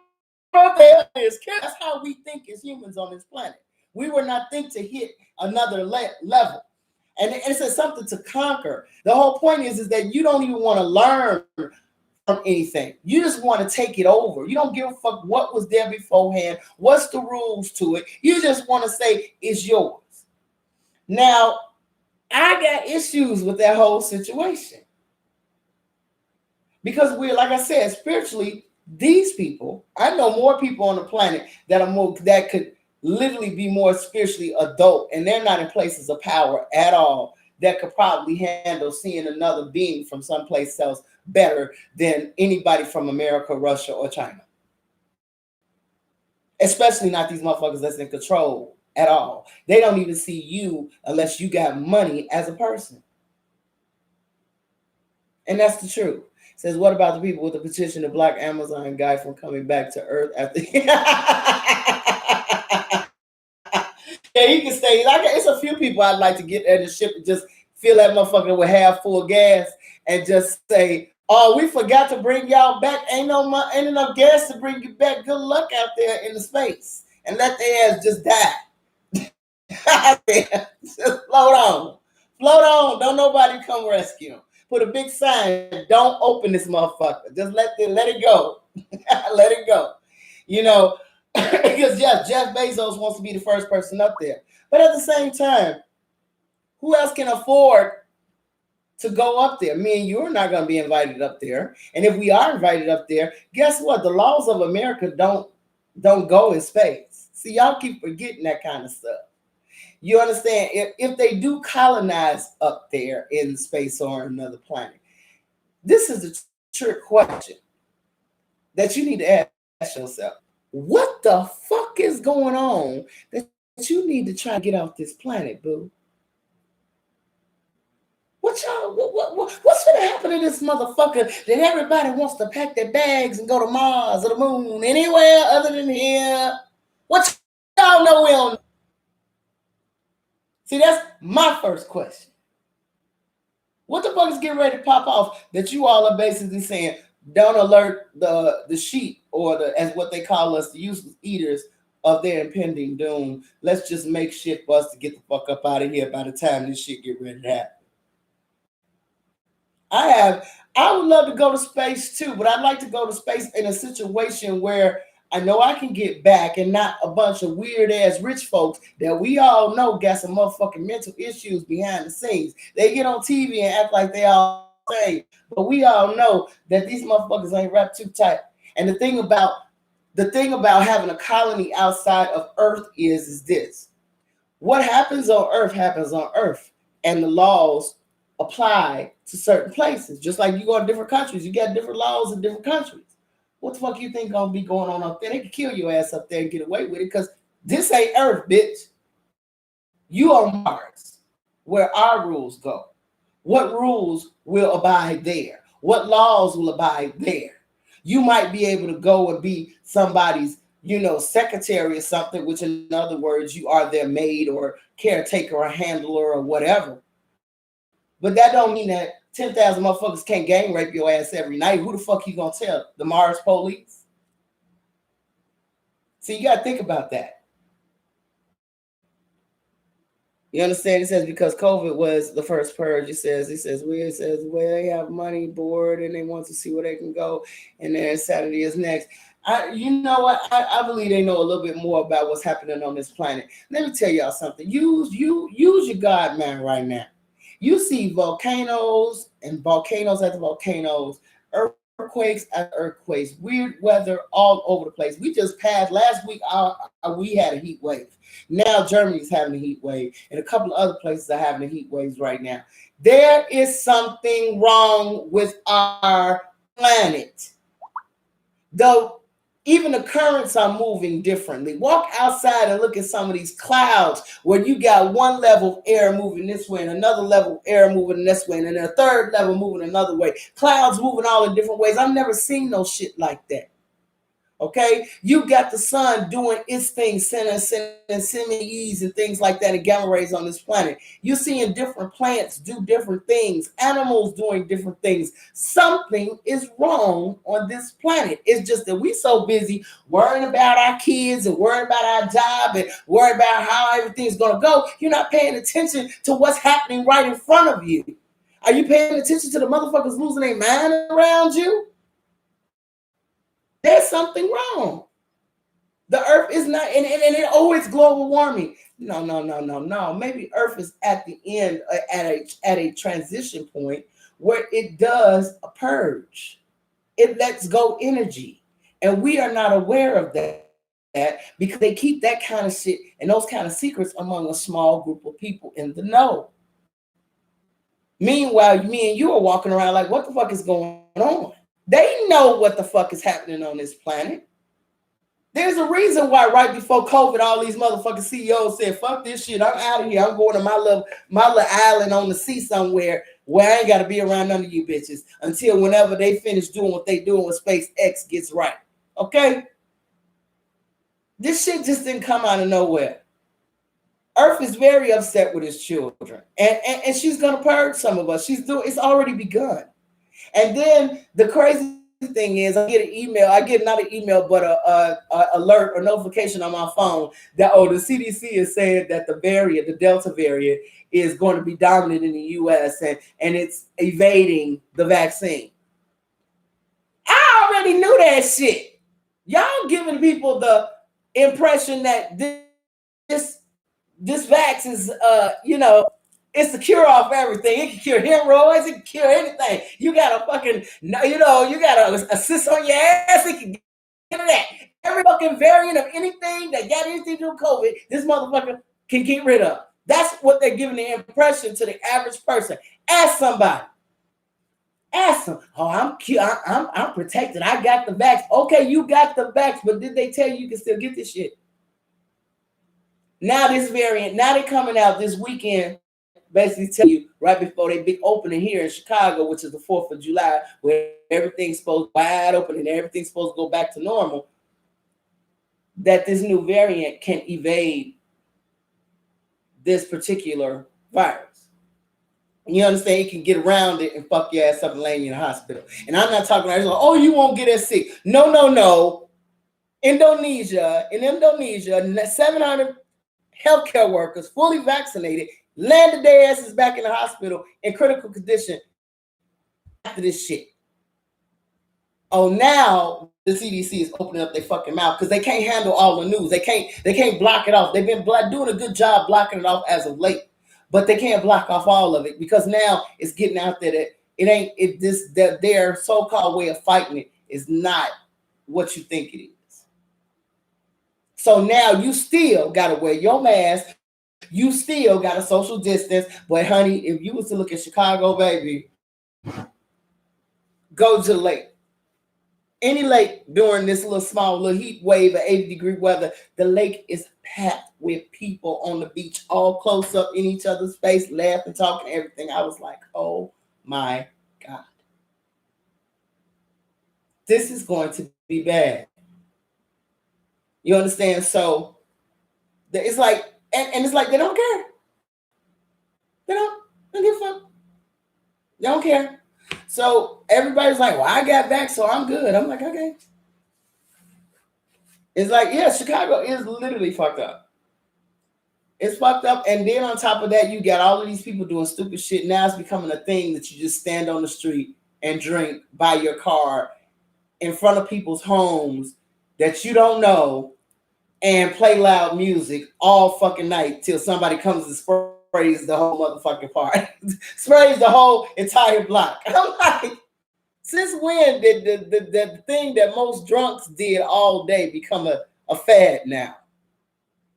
what the hell it is. That's how we think as humans on this planet. We were not think to hit another level. And it's something to conquer. The whole point is that you don't even want to learn from anything. You just want to take it over. You don't give a fuck what was there beforehand. What's the rules to it? You just want to say it's yours. Now, I got issues with that whole situation. Because we're, like I said, spiritually, these people, I know more people on the planet that could literally be more spiritually adult, and they're not in places of power at all, that could probably handle seeing another being from someplace else better than anybody from America, Russia, or China. Especially not these motherfuckers that's in control at all. They don't even see you unless you got money as a person. And that's the truth. It says, what about the people with the petition to block Amazon guy from coming back to Earth after? Yeah, he can stay. It's a few people I'd like to get in the ship and just fill that motherfucker with half full gas and just say, oh, we forgot to bring y'all back. Ain't enough gas to bring you back. Good luck out there in the space. And let their ass just die. Just float on. Float on. Don't nobody come rescue him. Put a big sign. Don't open this motherfucker. Just let it go. Let it go. You know, because Jeff Bezos wants to be the first person up there. But at the same time, who else can afford to go up there? Me and you are not going to be invited up there. And if we are invited up there, guess what? The laws of America don't go in space. See, y'all keep forgetting that kind of stuff. You understand? If they do colonize up there in space or another planet, this is a trick question that you need to ask yourself. What the fuck is going on that you need to try to get off this planet, boo? What's gonna happen to this motherfucker that everybody wants to pack their bags and go to Mars or the moon, anywhere other than here? What y'all know we don't know? See, that's my first question. What the fuck is getting ready to pop off that you all are basically saying, don't alert the sheep or as what they call us, the useless eaters, of their impending doom. Let's just make shit for us to get the fuck up out of here by the time this shit get ready to happen. I would love to go to space too, but I'd like to go to space in a situation where I know I can get back and not a bunch of weird ass rich folks that we all know got some motherfucking mental issues behind the scenes. They get on TV and act like they all say, but we all know that these motherfuckers ain't wrapped too tight. And the thing about having a colony outside of Earth is this. What happens on Earth happens on Earth, and the laws apply to certain places. Just like you go to different countries, you got different laws in different countries. What the fuck you think gonna be going on up there? They can kill your ass up there and get away with it because this ain't Earth, bitch. You on Mars, where our rules go. What rules will abide there? What laws will abide there? You might be able to go and be somebody's secretary or something, which in other words, you are their maid or caretaker or handler or whatever. But that don't mean that 10,000 motherfuckers can't gang rape your ass every night. Who the fuck you gonna tell? The Mars police? See, you gotta think about that. You understand? It says because COVID was the first purge. Well, they have money, board, and they want to see where they can go. And then Saturday is next. You know what? I believe they know a little bit more about what's happening on this planet. Let me tell y'all something. Use your God man right now. You see volcanoes and volcanoes after volcanoes, earthquakes after earthquakes, weird weather all over the place. We just passed last week. We had a heat wave. Now Germany's having a heat wave, and a couple of other places are having a heat waves right now. There is something wrong with our planet. Though even the currents are moving differently. Walk outside and look at some of these clouds where you got one level of air moving this way and another level of air moving this way and then a third level moving another way. Clouds moving all in different ways. I've never seen no shit like that. Okay, you got the sun doing its thing, sending semi-E's and things like that, and gamma rays on this planet. You're seeing different plants do different things, animals doing different things. Something is wrong on this planet. It's just that we so busy worrying about our kids and worrying about our job and worrying about how everything's going to go. You're not paying attention to what's happening right in front of you. Are you paying attention to the motherfuckers losing their mind around you? There's something wrong. The earth is not, and it always global warming. No. Maybe earth is at the end, at a transition point where it does a purge. It lets go energy. And we are not aware of that because they keep that kind of shit and those kind of secrets among a small group of people in the know. Meanwhile, me and you are walking around like, what the fuck is going on? They know what the fuck is happening on this planet. There's a reason why right before COVID, all these motherfucking CEOs said, fuck this shit, I'm out of here. I'm going to my little island on the sea somewhere where I ain't got to be around none of you bitches until whenever they finish doing what they doing with SpaceX gets right. Okay? This shit just didn't come out of nowhere. Earth is very upset with its children. And she's going to purge some of us. It's already begun. And then the crazy thing is, I get an email. I get not an email, but a alert or notification on my phone that the CDC is saying that the Delta variant, is going to be dominant in the U.S. and it's evading the vaccine. I already knew that shit. Y'all giving people the impression that this vax is it's the cure all for everything. It can cure hemorrhoids. It can cure anything. You got a fucking, you got a cyst on your ass. It can get that. Every fucking variant of anything that got anything to do with COVID, this motherfucker can get rid of. That's what they're giving the impression to the average person. Ask somebody. Ask them. Oh, I'm cute. I'm protected. I got the vax. Okay, you got the vax, but did they tell you can still get this shit? Now this variant, now they're coming out this weekend. Basically tell you right before they big opening here in Chicago, which is the 4th of July, where everything's supposed to be wide open and everything's supposed to go back to normal, that this new variant can evade this particular virus. You understand? You can get around it and fuck your ass up and lay in the hospital. And I'm not talking about, oh, you won't get as sick. No. In Indonesia, 700 healthcare workers fully vaccinated landed their asses back in the hospital in critical condition after this shit. Oh, now the CDC is opening up their fucking mouth because they can't handle all the news. They can't block it off. They've been doing a good job blocking it off as of late, but they can't block off all of it because now it's getting out there that their so-called way of fighting it is not what you think it is. So now you still gotta wear your mask. You still got a social distance, but honey, if you was to look at Chicago, baby, go to the lake. Any lake during this little heat wave of 80-degree weather, the lake is packed with people on the beach, all close up in each other's face, laughing, talking, everything. I was like, oh my God. This is going to be bad. You understand? So it's like, and it's like they don't care. They don't give a fuck. They don't care. So everybody's like, well, I got back, so I'm good. I'm like, okay. It's like, yeah, Chicago is literally fucked up. It's fucked up. And then on top of that, you got all of these people doing stupid shit. Now it's becoming a thing that you just stand on the street and drink by your car in front of people's homes that you don't know and play loud music all fucking night till somebody comes and sprays the whole motherfucking park. Sprays the whole entire block. I'm like, since when did the thing that most drunks did all day become a fad now?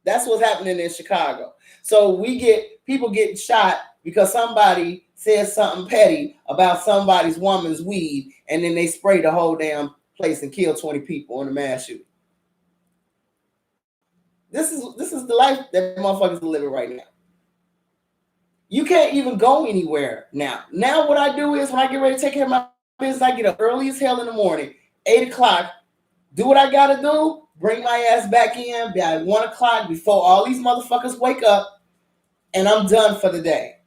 That's what's happening in Chicago. So we get people getting shot because somebody says something petty about somebody's woman's weed, and then they spray the whole damn place and kill 20 people in a mass shooting. This is the life that motherfuckers are living right now. You can't even go anywhere now. Now what I do is when I get ready to take care of my business, I get up early as hell in the morning, 8 o'clock, do what I gotta do, bring my ass back in by 1 o'clock before all these motherfuckers wake up, and I'm done for the day.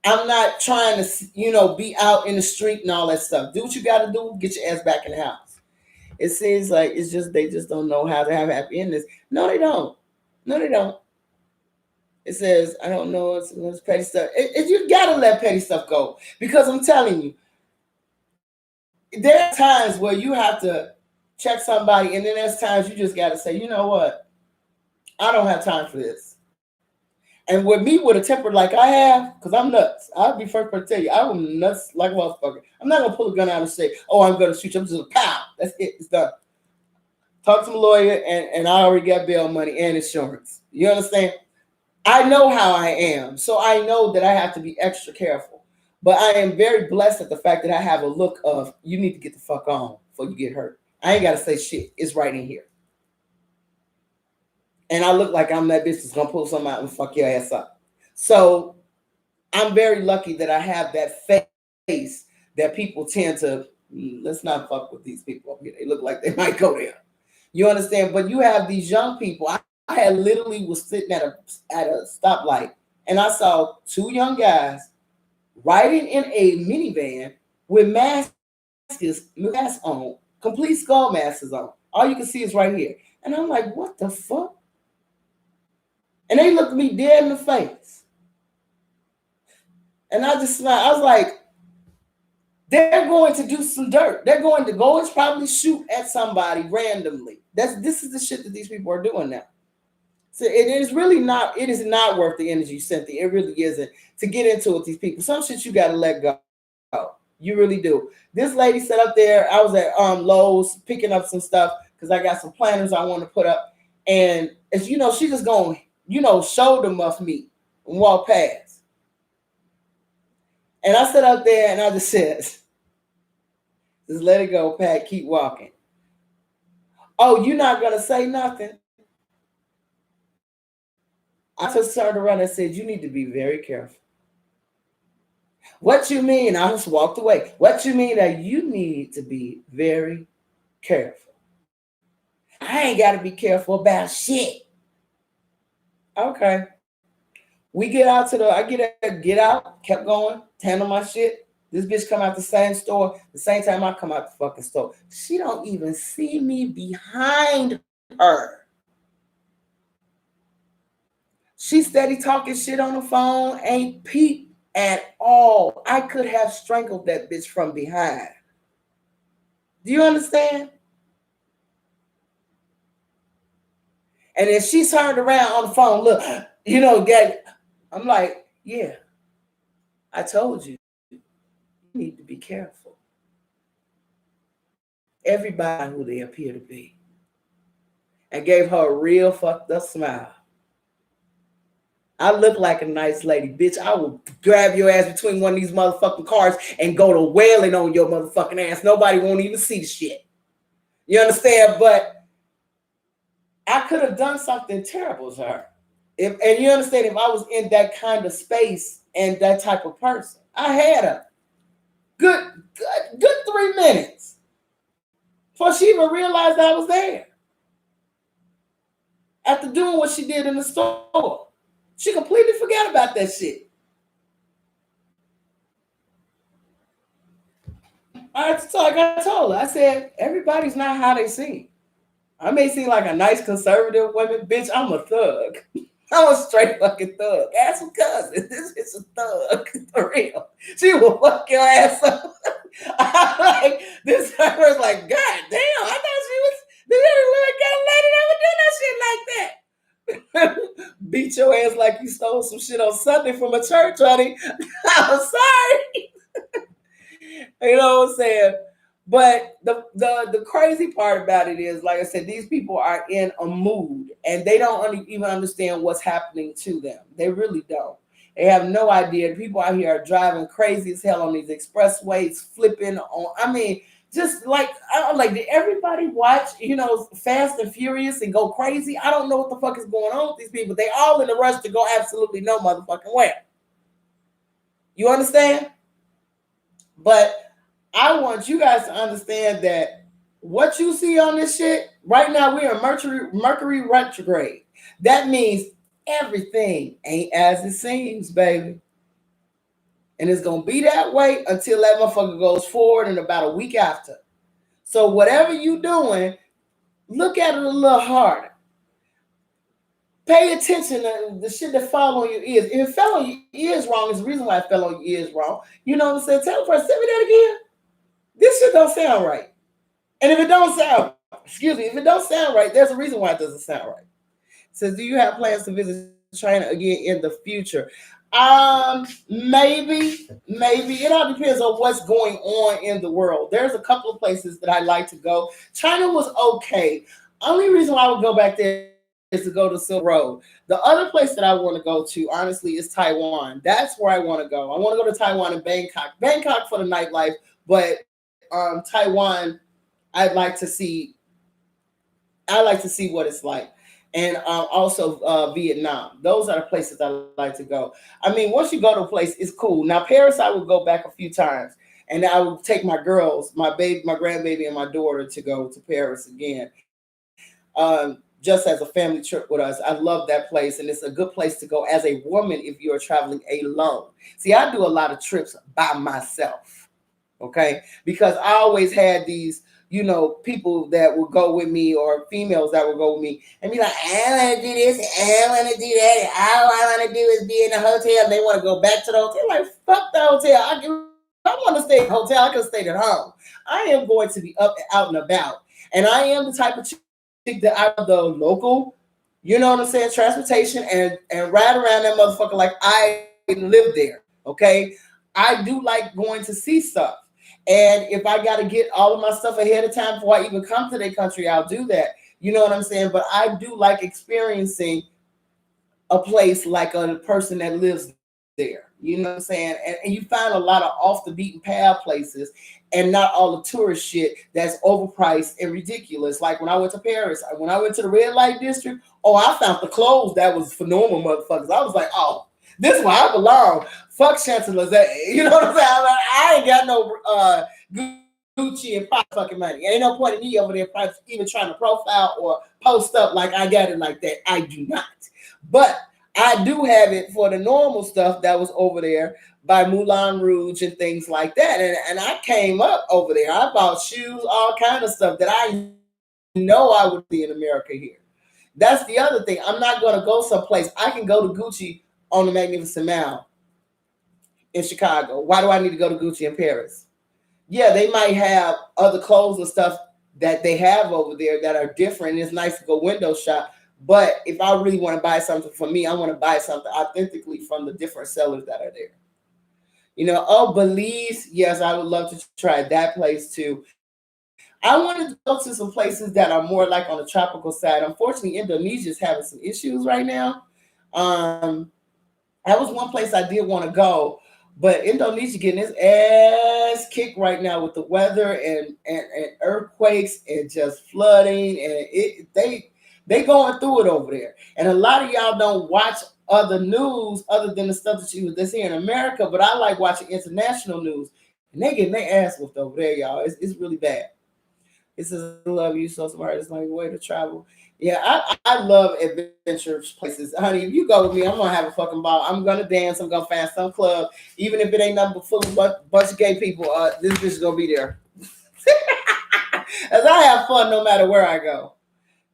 I'm not trying to, be out in the street and all that stuff. Do what you gotta do, get your ass back in the house. It seems like it's just they just don't know how to have happy endings. No, they don't. No, they don't. It says, I don't know, it's petty stuff. You gotta let petty stuff go. Because I'm telling you, there are times where you have to check somebody, and then there's times you just gotta say, you know what? I don't have time for this. And with me, with a temper like I have, because I'm nuts. I'll be first to tell you, I'm nuts like a motherfucker. I'm not gonna pull a gun out and say, oh, I'm gonna shoot you. I'm just gonna pow. That's it. It's done. Talk to my lawyer, and I already got bail money and insurance. You understand? I know how I am, so I know that I have to be extra careful. But I am very blessed at the fact that I have a look of, you need to get the fuck on before you get hurt. I ain't gotta say shit. It's right in here. And I look like I'm that bitch that's gonna pull something out and fuck your ass up. So I'm very lucky that I have that face that people tend to, let's not fuck with these people up here. They look like they might go there. You understand? But you have these young people. I had literally was sitting at a stoplight, and I saw two young guys riding in a minivan with masks on, complete skull masks on. All you can see is right here. And I'm like, what the fuck? And they looked me dead in the face. And I was like, they're going to do some dirt. They're going to go and probably shoot at somebody randomly. This is the shit that these people are doing now. So it is not worth the energy, Cynthia. It really isn't to get into it with these people. Some shit you gotta let go. You really do. This lady sat up there. I was at Lowe's picking up some stuff because I got some planners I want to put up. And as you know, she just going, shoulder muff me and walk past. And I sat up there and I just said, just let it go, Pat. Keep walking. Oh, you're not gonna say nothing? I just turned around and said, you need to be very careful. What you mean? I just walked away. What you mean that you need to be very careful? I ain't got to be careful about shit. Okay. We get out I get out, kept going, handle my shit. This bitch come out the same store, the same time I come out the fucking store. She don't even see me behind her. She steady talking shit on the phone, ain't peep at all. I could have strangled that bitch from behind. Do you understand? And then she turned around on the phone, look, I'm like, yeah, I told you, you need to be careful. Everybody who they appear to be. And gave her a real fucked up smile. I look like a nice lady, bitch. I will grab your ass between one of these motherfucking cars and go to wailing on your motherfucking ass. Nobody won't even see the shit. You understand? But I could have done something terrible to her. And you understand, if I was in that kind of space and that type of person, I had a good 3 minutes before she even realized I was there. after doing what she did in the store. She completely forgot about that shit. I told her, I said, everybody's not how they seem. I may seem like a nice conservative woman, bitch. I'm a thug. I'm a straight fucking thug. Ask my cousin. This is a thug for real. She will fuck your ass up. I'm like this. I was like, God damn! I thought she was the little kind of lady that would do no shit like that. Beat your ass like you stole some shit on Sunday from a church, honey. I'm sorry. You know what I'm saying? But the crazy part about it is, like I said, these people are in a mood and they don't even understand what's happening to them. They really don't. They have no idea. The people out here are driving crazy as hell on these expressways, flipping on. I mean, just like I don't like. Did everybody watch, Fast and Furious and go crazy? I don't know what the fuck is going on with these people. They all in a rush to go absolutely no motherfucking where. You understand? But I want you guys to understand that what you see on this shit right now, we're in Mercury retrograde. That means everything ain't as it seems, baby. And it's gonna be that way until that motherfucker goes forward in about a week after. So whatever you doing, look at it a little harder. Pay attention to the shit that fall on your ears. If it fell on your ears wrong, it's the reason why it fell on your ears wrong. You know what I'm saying? Tell the person, tell me that again. This shit don't sound right. And if it don't sound, excuse me, if it don't sound right, there's a reason why it doesn't sound right. It says, do you have plans to visit China again in the future? Maybe. It all depends on what's going on in the world. There's a couple of places that I like to go. China was okay. Only reason why I would go back there is to go to Silk Road. The other place that I want to go to, honestly, is Taiwan. That's where I want to go. I want to go to Taiwan and Bangkok. Bangkok for the nightlife, but Taiwan, I'd like to see. I like to see what it's like, and also Vietnam. Those are the places I like to go. I mean, once you go to a place, it's cool. Now Paris, I would go back a few times, and I would take my girls, my baby, my grandbaby, and my daughter to go to Paris again. Just as a family trip with us. I love that place, and it's a good place to go as a woman if you're traveling alone. See, I do a lot of trips by myself, okay? Because I always had these, people that would go with me or females that would go with me and be like, I want to do this, I want to do that, all I want to do is be in the hotel. And they want to go back to the hotel. Like, fuck the hotel. I want to stay in the hotel. I could have stayed at home. I am going to be up out and about. And I am the type of chick that I the local, transportation and ride around that motherfucker like I live there. Okay. I do like going to see stuff. And if I got to get all of my stuff ahead of time before I even come to their country, I'll do that. You know what I'm saying? But I do like experiencing a place like a person that lives there. You know what I'm saying? And you find a lot of off the beaten path places and not all the tourist shit that's overpriced and ridiculous. Like when I went to Paris, when I went to the red light district, I found the clothes that was for normal motherfuckers. I was like, oh, this is where I belong. Fuck Champs-Élysées. You know what I'm saying? Like, I ain't got no Gucci and pop fucking money. Ain't no point in me over there even trying to profile or post up like I got it like that. I do not. But I do have it for the normal stuff that was over there by Moulin Rouge and things like that. And I came up over there. I bought shoes, all kind of stuff that I know I would see in America here. That's the other thing. I'm not going to go someplace. I can go to Gucci on the Magnificent Mile in Chicago. Why do I need to go to Gucci in Paris? Yeah, they might have other clothes and stuff that they have over there that are different. It's nice to go window shop. But if I really want to buy something for me, I want to buy something authentically from the different sellers that are there. Belize, yes, I would love to try that place too. I wanted to go to some places that are more like on the tropical side. Unfortunately, Indonesia is having some issues right now. Um, that was one place I did want to go, but Indonesia getting its ass kicked right now with the weather and earthquakes and just flooding, and they going through it over there. And a lot of y'all don't watch other news other than the stuff that's here in America, but I like watching international news, and they getting their ass whooped over there, y'all. It's really bad. It says, I love you so smart. It's like way to travel. Yeah, I love adventure places. Honey, if you go with me, I'm gonna have a fucking ball. I'm gonna dance. I'm gonna find some club, even if it ain't nothing but full of bunch of gay people. This bitch is gonna be there. As I have fun no matter where I go.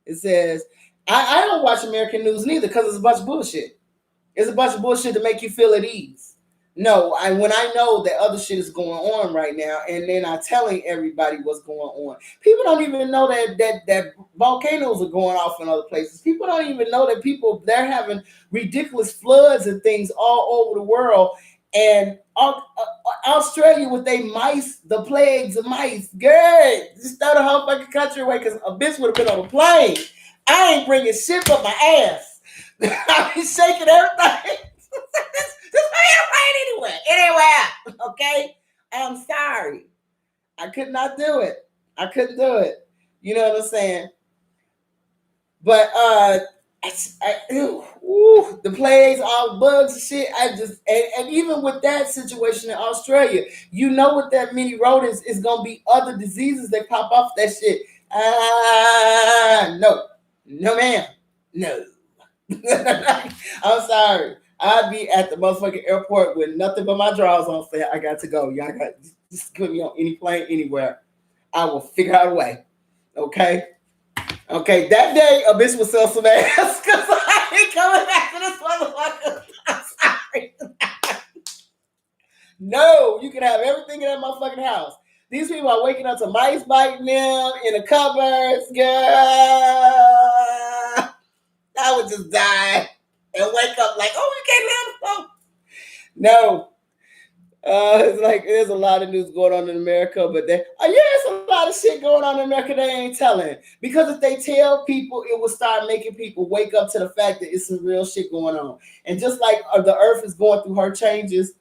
It says, I don't watch American news neither because it's a bunch of bullshit. It's a bunch of bullshit to make you feel at ease. No, when I know that other shit is going on right now, and they're not telling everybody what's going on. People don't even know that volcanoes are going off in other places. People don't even know that they're having ridiculous floods and things all over the world. And Australia with they mice, the plagues of mice. Good, just throw the whole fucking country away because a bitch would have been on a plane. I ain't bringing shit but my ass. I be shaking everything. Just play anywhere. Okay? I'm sorry. I could not do it. I couldn't do it. You know what I'm saying? But the plagues, all bugs and shit. And even with that situation in Australia, you know what that many rodents is gonna be other diseases that pop off that shit. No. No ma'am. No. I'm sorry. I'd be at the motherfucking airport with nothing but my drawers on. Saying I got to go. Y'all got just put me on any plane anywhere. I will figure out a way. Okay. Okay. That day, a bitch will sell some ass because I ain't coming back to this motherfucker. I'm sorry. No, you can have everything in that motherfucking house. These people are waking up to mice biting them in the cupboards, girl. I would just die and wake up like, oh, you can't have the phone. No. It's like there's a lot of news going on in America, but there's a lot of shit going on in America they ain't telling. Because if they tell people, it will start making people wake up to the fact that it's some real shit going on. And just like the Earth is going through her changes,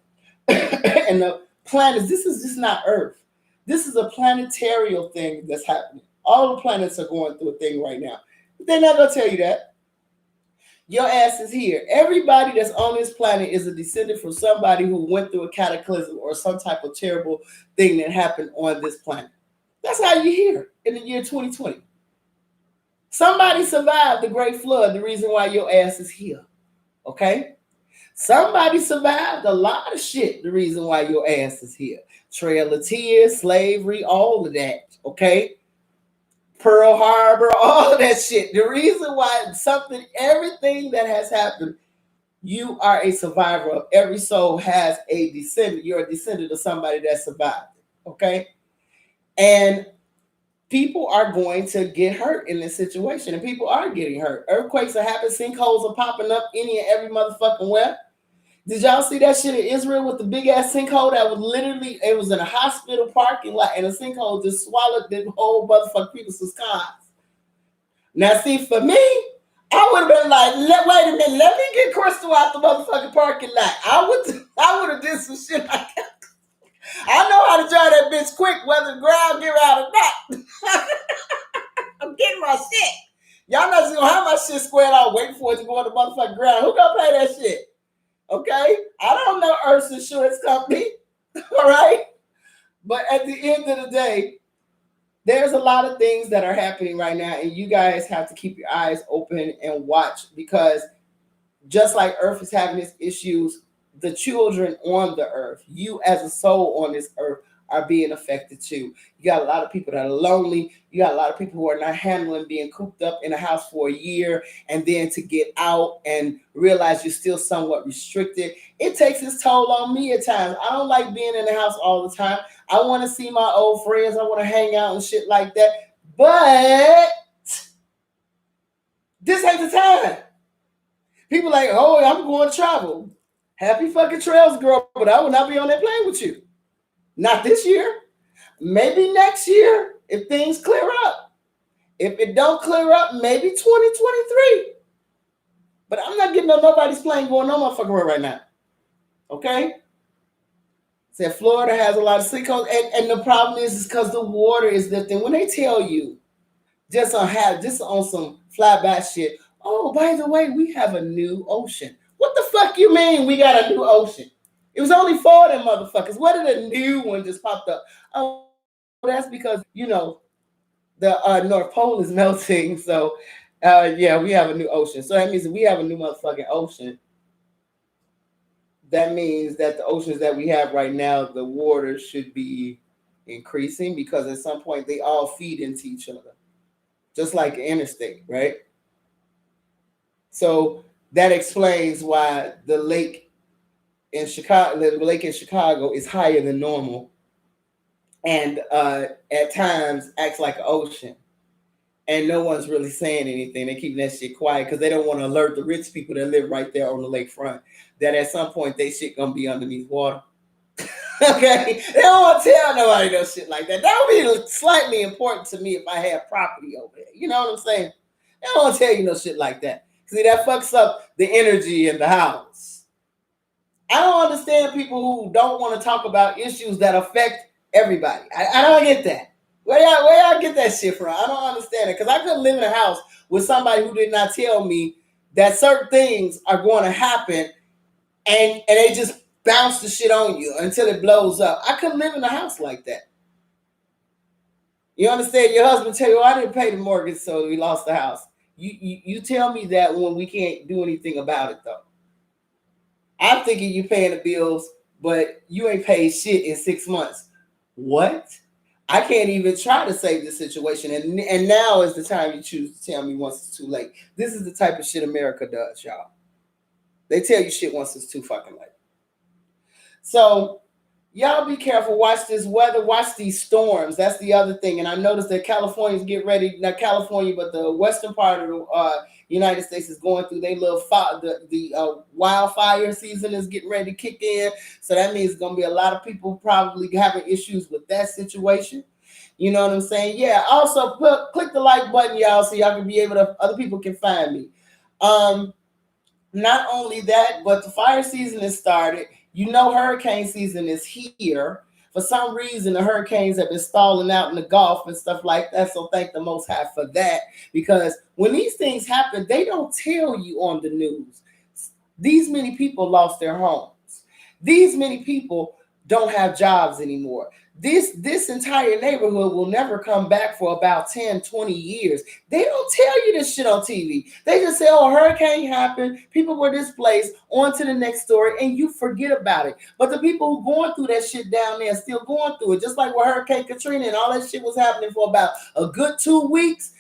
and the planets, this is just not Earth. This is a planetarial thing that's happening. All the planets are going through a thing right now. But they're not gonna tell you that. Your ass is here. Everybody that's on this planet is a descendant from somebody who went through a cataclysm or some type of terrible thing that happened on this planet. That's how you're here in the year 2020. Somebody survived the Great Flood, the reason why your ass is here. Okay? Somebody survived a lot of shit, the reason why your ass is here. Trail of Tears, slavery, all of that. Okay? Pearl Harbor, all of that shit. The reason why everything that has happened, you are a survivor of. Every soul has a descendant. You're a descendant of somebody that survived. Okay? And people are going to get hurt in this situation. And people are getting hurt. Earthquakes are happening. Sinkholes are popping up any and every motherfucking where. Did y'all see that shit in Israel with the big ass sinkhole that was literally, it was in a hospital parking lot and a sinkhole just swallowed the whole motherfucking people's cars. Now see, for me, I would have been like, wait a minute, let me get Crystal out the motherfucking parking lot. I would have did some shit like that. I know how to drive that bitch quick, whether the ground give out or not. I'm getting my shit. Y'all not just gonna have my shit squared out waiting for it to go on the motherfucking ground. Who gonna pay that shit? Okay? I don't know Earth's insurance company. All right? But at the end of the day, there's a lot of things that are happening right now, and you guys have to keep your eyes open and watch, because just like Earth is having its issues, the children on the Earth, you as a soul on this Earth, are being affected too. You got a lot of people that are lonely. You got a lot of people who are not handling being cooped up in a house for a year and then to get out and realize you're still somewhat restricted. It takes its toll on me at times. I don't like being in the house all the time. I want to see my old friends. I want to hang out and shit like that. But this ain't the time. People like, oh, I'm going to travel. Happy fucking trails, girl, but I will not be on that plane with you. Not this year. Maybe next year if things clear up. If it don't clear up, maybe 2023. But I'm not getting on nobody's plane going no motherfucking way right now. Okay? Said Florida has a lot of sinkholes, and the problem is because the water is lifting. When they tell you just on some flyby shit, oh, by the way, we have a new ocean. What the fuck you mean we got a new ocean? It was only 4 of them motherfuckers. What did a new one just popped up? Oh, that's because, the North Pole is melting. So, yeah, we have a new ocean. So that means if we have a new motherfucking ocean, that means that the oceans that we have right now, the water should be increasing because at some point they all feed into each other, just like the interstate, right? So that explains why the lake in Chicago is higher than normal, and at times acts like an ocean. And no one's really saying anything. They keep that shit quiet because they don't want to alert the rich people that live right there on the lakefront that at some point they shit gonna be underneath water. Okay, they don't want to tell nobody no shit like that. That would be slightly important to me if I had property over there. You know what I'm saying? They don't want to tell you no shit like that. See, that fucks up the energy in the house. I don't understand people who don't want to talk about issues that affect everybody. I don't get that. Where y'all get that shit from? I don't understand it because I couldn't live in a house with somebody who did not tell me that certain things are going to happen, and they just bounce the shit on you until it blows up. I couldn't live in a house like that. You understand? Your husband tell you, "Oh, I didn't pay the mortgage, so we lost the house." You tell me that when we can't do anything about it, though. I'm thinking you paying the bills, but you ain't paid shit in 6 months. What? I can't even try to save the situation, and now is the time you choose to tell me once it's too late. This is the type of shit America does, y'all. They tell you shit once it's too fucking late. So y'all be careful. Watch this weather. Watch these storms. That's the other thing. And I noticed that Californians get ready. Not California, but the western part of the United States is going through their little wildfire season is getting ready to kick in. So that means it's going to be a lot of people probably having issues with that situation. You know what I'm saying? Yeah. Also, click the like button, y'all, so y'all can be able to. Other people can find me. Not only that, but the fire season has started. You know, hurricane season is here. For some reason, the hurricanes have been stalling out in the Gulf and stuff like that. So thank the Most High for that. Because when these things happen, they don't tell you on the news. These many people lost their homes. These many people don't have jobs anymore. This entire neighborhood will never come back for about 10, 20 years. They don't tell you this shit on TV. They just say, oh, a hurricane happened, people were displaced, on to the next story, and you forget about it. But the people who going through that shit down there are still going through it. Just like with Hurricane Katrina and all that shit was happening for about a good 2 weeks.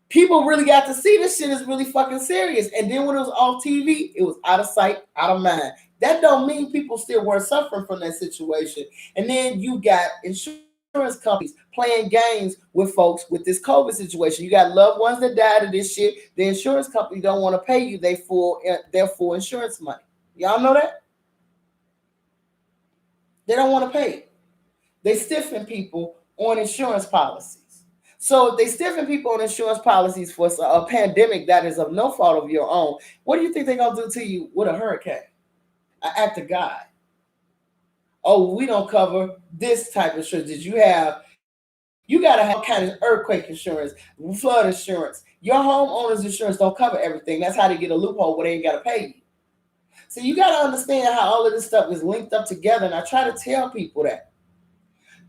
People really got to see this shit is really fucking serious. And then when it was off TV, it was out of sight, out of mind. That don't mean people still weren't suffering from that situation. And then you got insurance companies playing games with folks with this COVID situation. You got loved ones that died of this shit. The insurance company don't want to pay you their full insurance money. Y'all know that? They don't want to pay. They stiffen people on insurance policies. So if they stiffen people on insurance policies for a pandemic that is of no fault of your own, what do you think they're going to do to you with a hurricane? An act of God. Oh, we don't cover this type of insurance. You got to have kind of earthquake insurance, flood insurance. Your homeowner's insurance don't cover everything. That's how they get a loophole where they ain't got to pay you. So you got to understand how all of this stuff is linked up together. And I try to tell people that.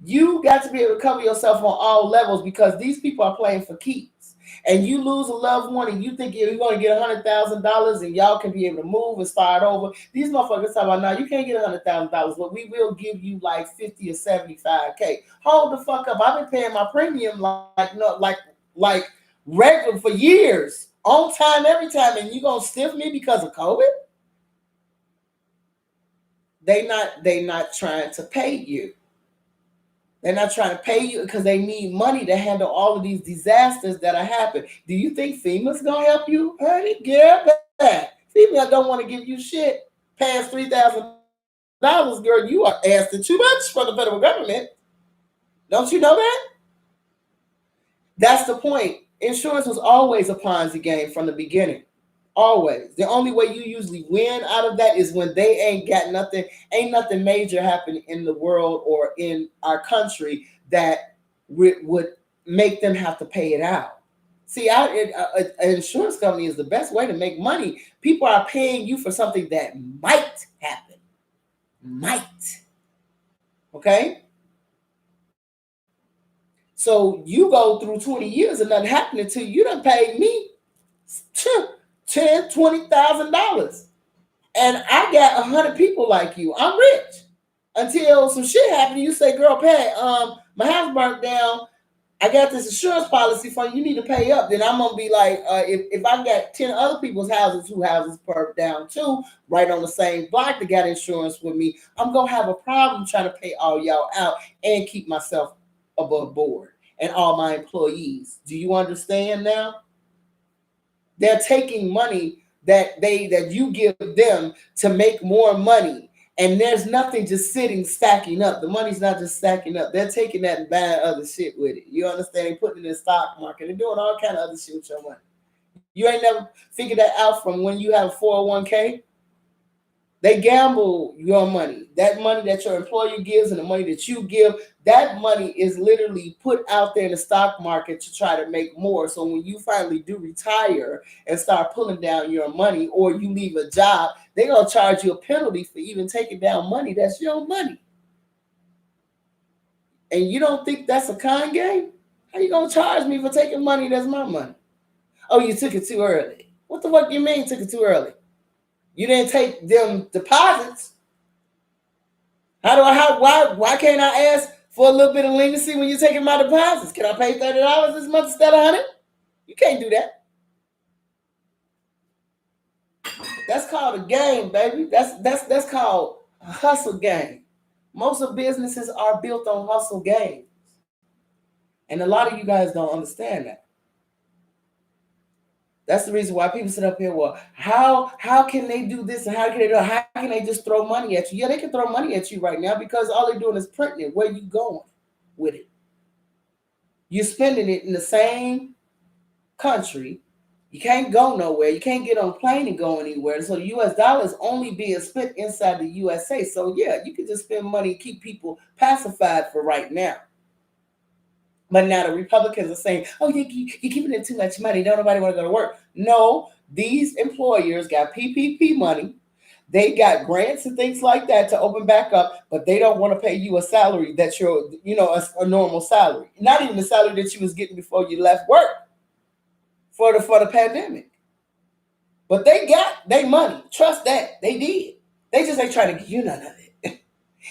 You got to be able to cover yourself on all levels because these people are playing for keeps. And you lose a loved one and you think you're going to get $100,000 and y'all can be able to move and start over. These motherfuckers talk about, no, you can't get $100,000, but we will give you like 50 or 75K. Hold the fuck up. I've been paying my premium like regular for years, on time, every time, and you going to stiff me because of COVID? They not trying to pay you. They're not trying to pay you because they need money to handle all of these disasters that are happening. Do you think FEMA's going to help you, honey? Get back. FEMA don't want to give you shit past $3,000, girl. You are asking too much from the federal government. Don't you know that? That's the point. Insurance was always a Ponzi game from the beginning. Always. The only way you usually win out of that is when they ain't nothing major happening in the world or in our country that would make them have to pay it out. See, an insurance company is the best way to make money. People are paying you for something that might happen. Might. Okay? So you go through 20 years and nothing happening to you. You done paid me $10,000, $20,000. And I got 100 people like you. I'm rich. Until some shit happened, you say, girl, Pat, my house burnt down. I got this insurance policy for you. You need to pay up. Then I'm gonna be like, if I got 10 other people's houses who houses burnt down too, right on the same block that got insurance with me, I'm gonna have a problem trying to pay all y'all out and keep myself above board and all my employees. Do you understand now? They're taking money that you give them to make more money. And there's nothing just sitting stacking up. The money's not just stacking up. They're taking that and buying other shit with it. You understand? They're putting it in the stock market. They're doing all kind of other shit with your money. You ain't never figured that out from when you have a 401k. They gamble your money. That money that your employer gives and the money that you give, that money is literally put out there in the stock market to try to make more. So when you finally do retire and start pulling down your money, or you leave a job, they're going to charge you a penalty for even taking down money. That's your money. And you don't think that's a con game? How you going to charge me for taking money that's my money? Oh, you took it too early. What the fuck you mean took it too early? You didn't take them deposits. Why can't I ask for a little bit of leniency when you're taking my deposits? Can I pay $30 this month instead of $100? You can't do that. That's called a game, baby. That's called a hustle game. Most of businesses are built on hustle games. And a lot of you guys don't understand that. That's the reason why people sit up here, well, how can they do this and how can they do it? How can they just throw money at you? Yeah, they can throw money at you right now because all they're doing is printing it. Where you going with it? You're spending it in the same country. You can't go nowhere. You can't get on a plane and go anywhere. So the US dollar is only being spent inside the USA. So yeah, you can just spend money and keep people pacified for right now. But now the Republicans are saying, oh, you're giving them too much money. Don't nobody want to go to work. No, these employers got PPP money. They got grants and things like that to open back up, but they don't want to pay you a salary that you're, a normal salary. Not even the salary that you was getting before you left work for the pandemic. But they got their money. Trust that. They did. They just ain't trying to give you none of it.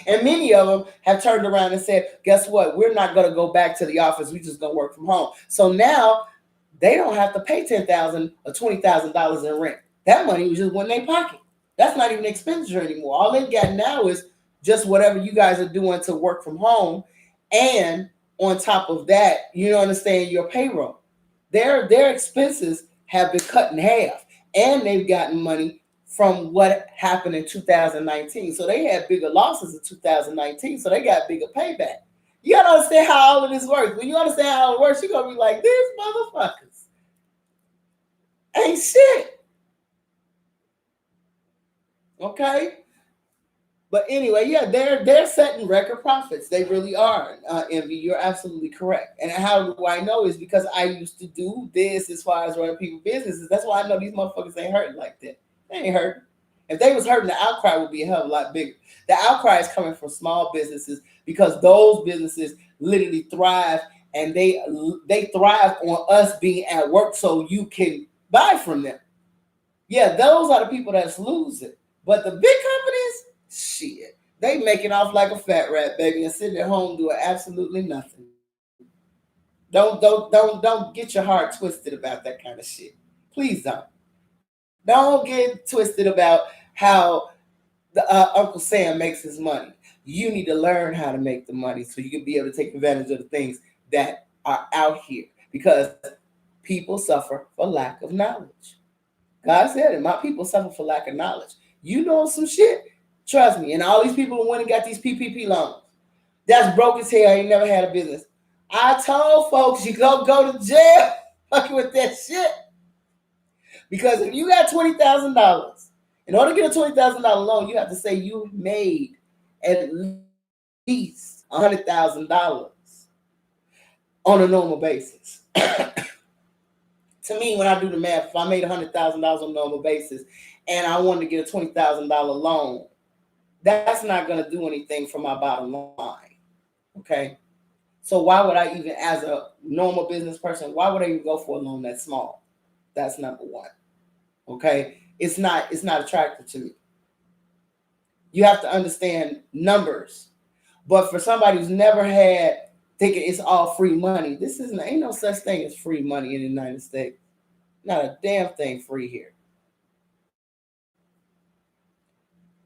And many of them have turned around and said, guess what? We're not going to go back to the office. We're just going to work from home. So now they don't have to pay $10,000 or $20,000 in rent. That money was just in their pocket. That's not even expenditure anymore. All they've got now is just whatever you guys are doing to work from home. And on top of that, understand your payroll. Their expenses have been cut in half. And they've gotten money from what happened in 2019. So they had bigger losses in 2019. So they got bigger payback. You gotta understand how all of this works. When you understand how it works, you're gonna be like, these motherfuckers ain't shit. Okay? But anyway, yeah, they're setting record profits. They really are. Envy, you're absolutely correct. And how do I know? Is because I used to do this as far as running people businesses. That's why I know these motherfuckers ain't hurting like that. They ain't hurting. If they was hurting, the outcry would be a hell of a lot bigger. The outcry is coming from small businesses because those businesses literally thrive, and they thrive on us being at work so you can buy from them. Yeah, those are the people that's losing. But the big companies, shit, they making off like a fat rat, baby, and sitting at home doing absolutely nothing. Don't get your heart twisted about that kind of shit. Please don't. Don't get twisted about how the Uncle Sam makes his money. You need to learn how to make the money so you can be able to take advantage of the things that are out here, because people suffer for lack of knowledge. God said it. My people suffer for lack of knowledge. You know some shit? Trust me. And all these people who went and got these PPP loans, that's broke as hell. Ain't never had a business. I told folks you go to jail fucking with that shit. Because if you got $20,000, in order to get a $20,000 loan, you have to say you made at least $100,000 on a normal basis. To me, when I do the math, if I made $100,000 on a normal basis and I wanted to get a $20,000 loan, that's not going to do anything for my bottom line. Okay? So why would I even, as a normal business person, why would I even go for a loan that's small? That's number one. Okay, it's not attractive to me. You have to understand numbers. But for somebody who's never had thinking it's all free money, this isn't ain't no such thing as free money in the United States. Not a damn thing free here.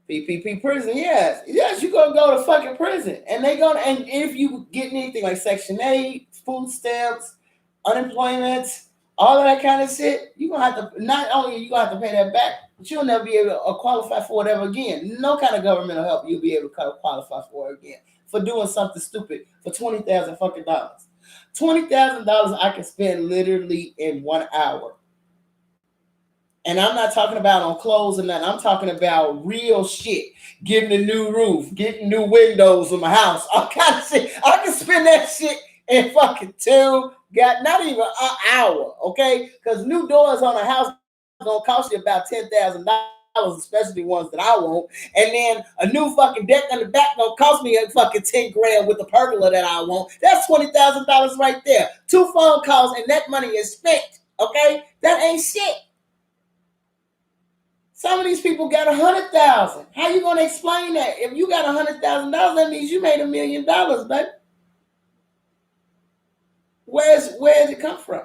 PPP prison, yes. Yes, you're gonna go to fucking prison. And they gonna and if you get anything like Section 8, food stamps, unemployment, all of that kind of shit, you're gonna have to not only you gonna have to pay that back, but you'll never be able to qualify for it ever again. No kind of governmental help you'll be able to qualify for it again for doing something stupid for $20,000 fucking dollars. $20,000 I can spend literally in 1 hour. And I'm not talking about on clothes and nothing. I'm talking about real shit. Getting a new roof, getting new windows in my house, all kind of shit. I can spend that shit in fucking got not even an hour, okay? Because new doors on a house gonna cost you about $10,000, especially ones that I want. And then a new fucking deck on the back gonna cost me a fucking 10 grand with the pergola that I want. That's $20,000 right there. 2 phone calls and that money is spent, okay? That ain't shit. Some of these people got 100,000. How you gonna explain that? If you got $100,000, that means you made $1 million, baby. Where's it come from?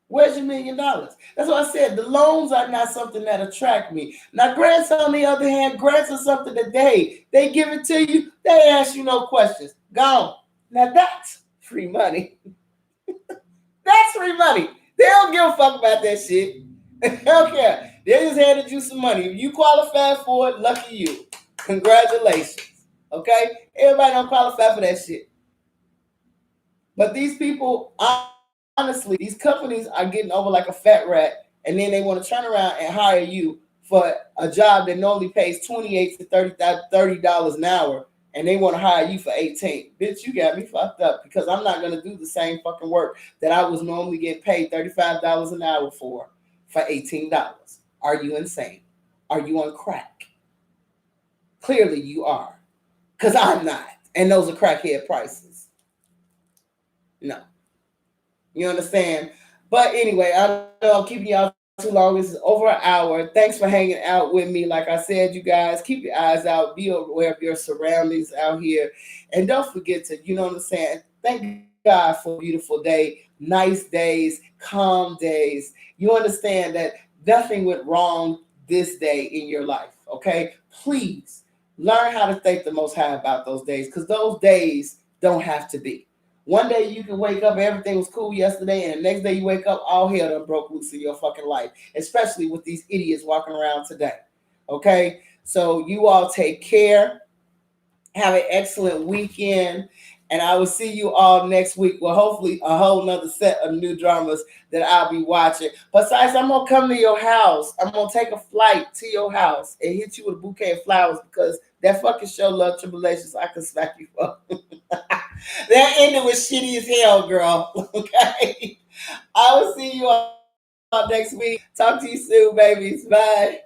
Where's your $1 million? That's what I said. The loans are not something that attract me. Now, grants, on the other hand, grants are something that they give it to you. They ask you no questions. Gone. Now that's free money. That's free money. They don't give a fuck about that shit. They don't care. They just handed you some money. If you qualify for it, lucky you. Congratulations. Okay? Everybody don't qualify for that shit. But these people, honestly, these companies are getting over like a fat rat, and then they want to turn around and hire you for a job that normally pays $28 to $30 an hour, and they want to hire you for 18. Bitch, you got me fucked up because I'm not gonna do the same fucking work that I was normally getting paid $35 an hour for $18. Are you insane? Are you on crack? Clearly you are. Because I'm not. And those are crackhead prices. No. You understand? But anyway, I know I'm keeping y'all too long. This is over an hour. Thanks for hanging out with me. Like I said, you guys, keep your eyes out. Be aware of your surroundings out here. And don't forget to, you know what I'm saying? Thank God for a beautiful day, nice days, calm days. You understand that nothing went wrong this day in your life, okay? Please learn how to thank the Most High about those days because those days don't have to be. One day you can wake up, everything was cool yesterday, and the next day you wake up, all hell done broke loose in your fucking life, especially with these idiots walking around today. Okay? So you all take care. Have an excellent weekend. And I will see you all next week. Well, hopefully a whole nother set of new dramas that I'll be watching. Besides, I'm going to come to your house. I'm going to take a flight to your house and hit you with a bouquet of flowers because that fucking show, Love Tribulations, I can smack you up. That ended with shitty as hell, girl. Okay? I will see you all next week. Talk to you soon, babies. Bye.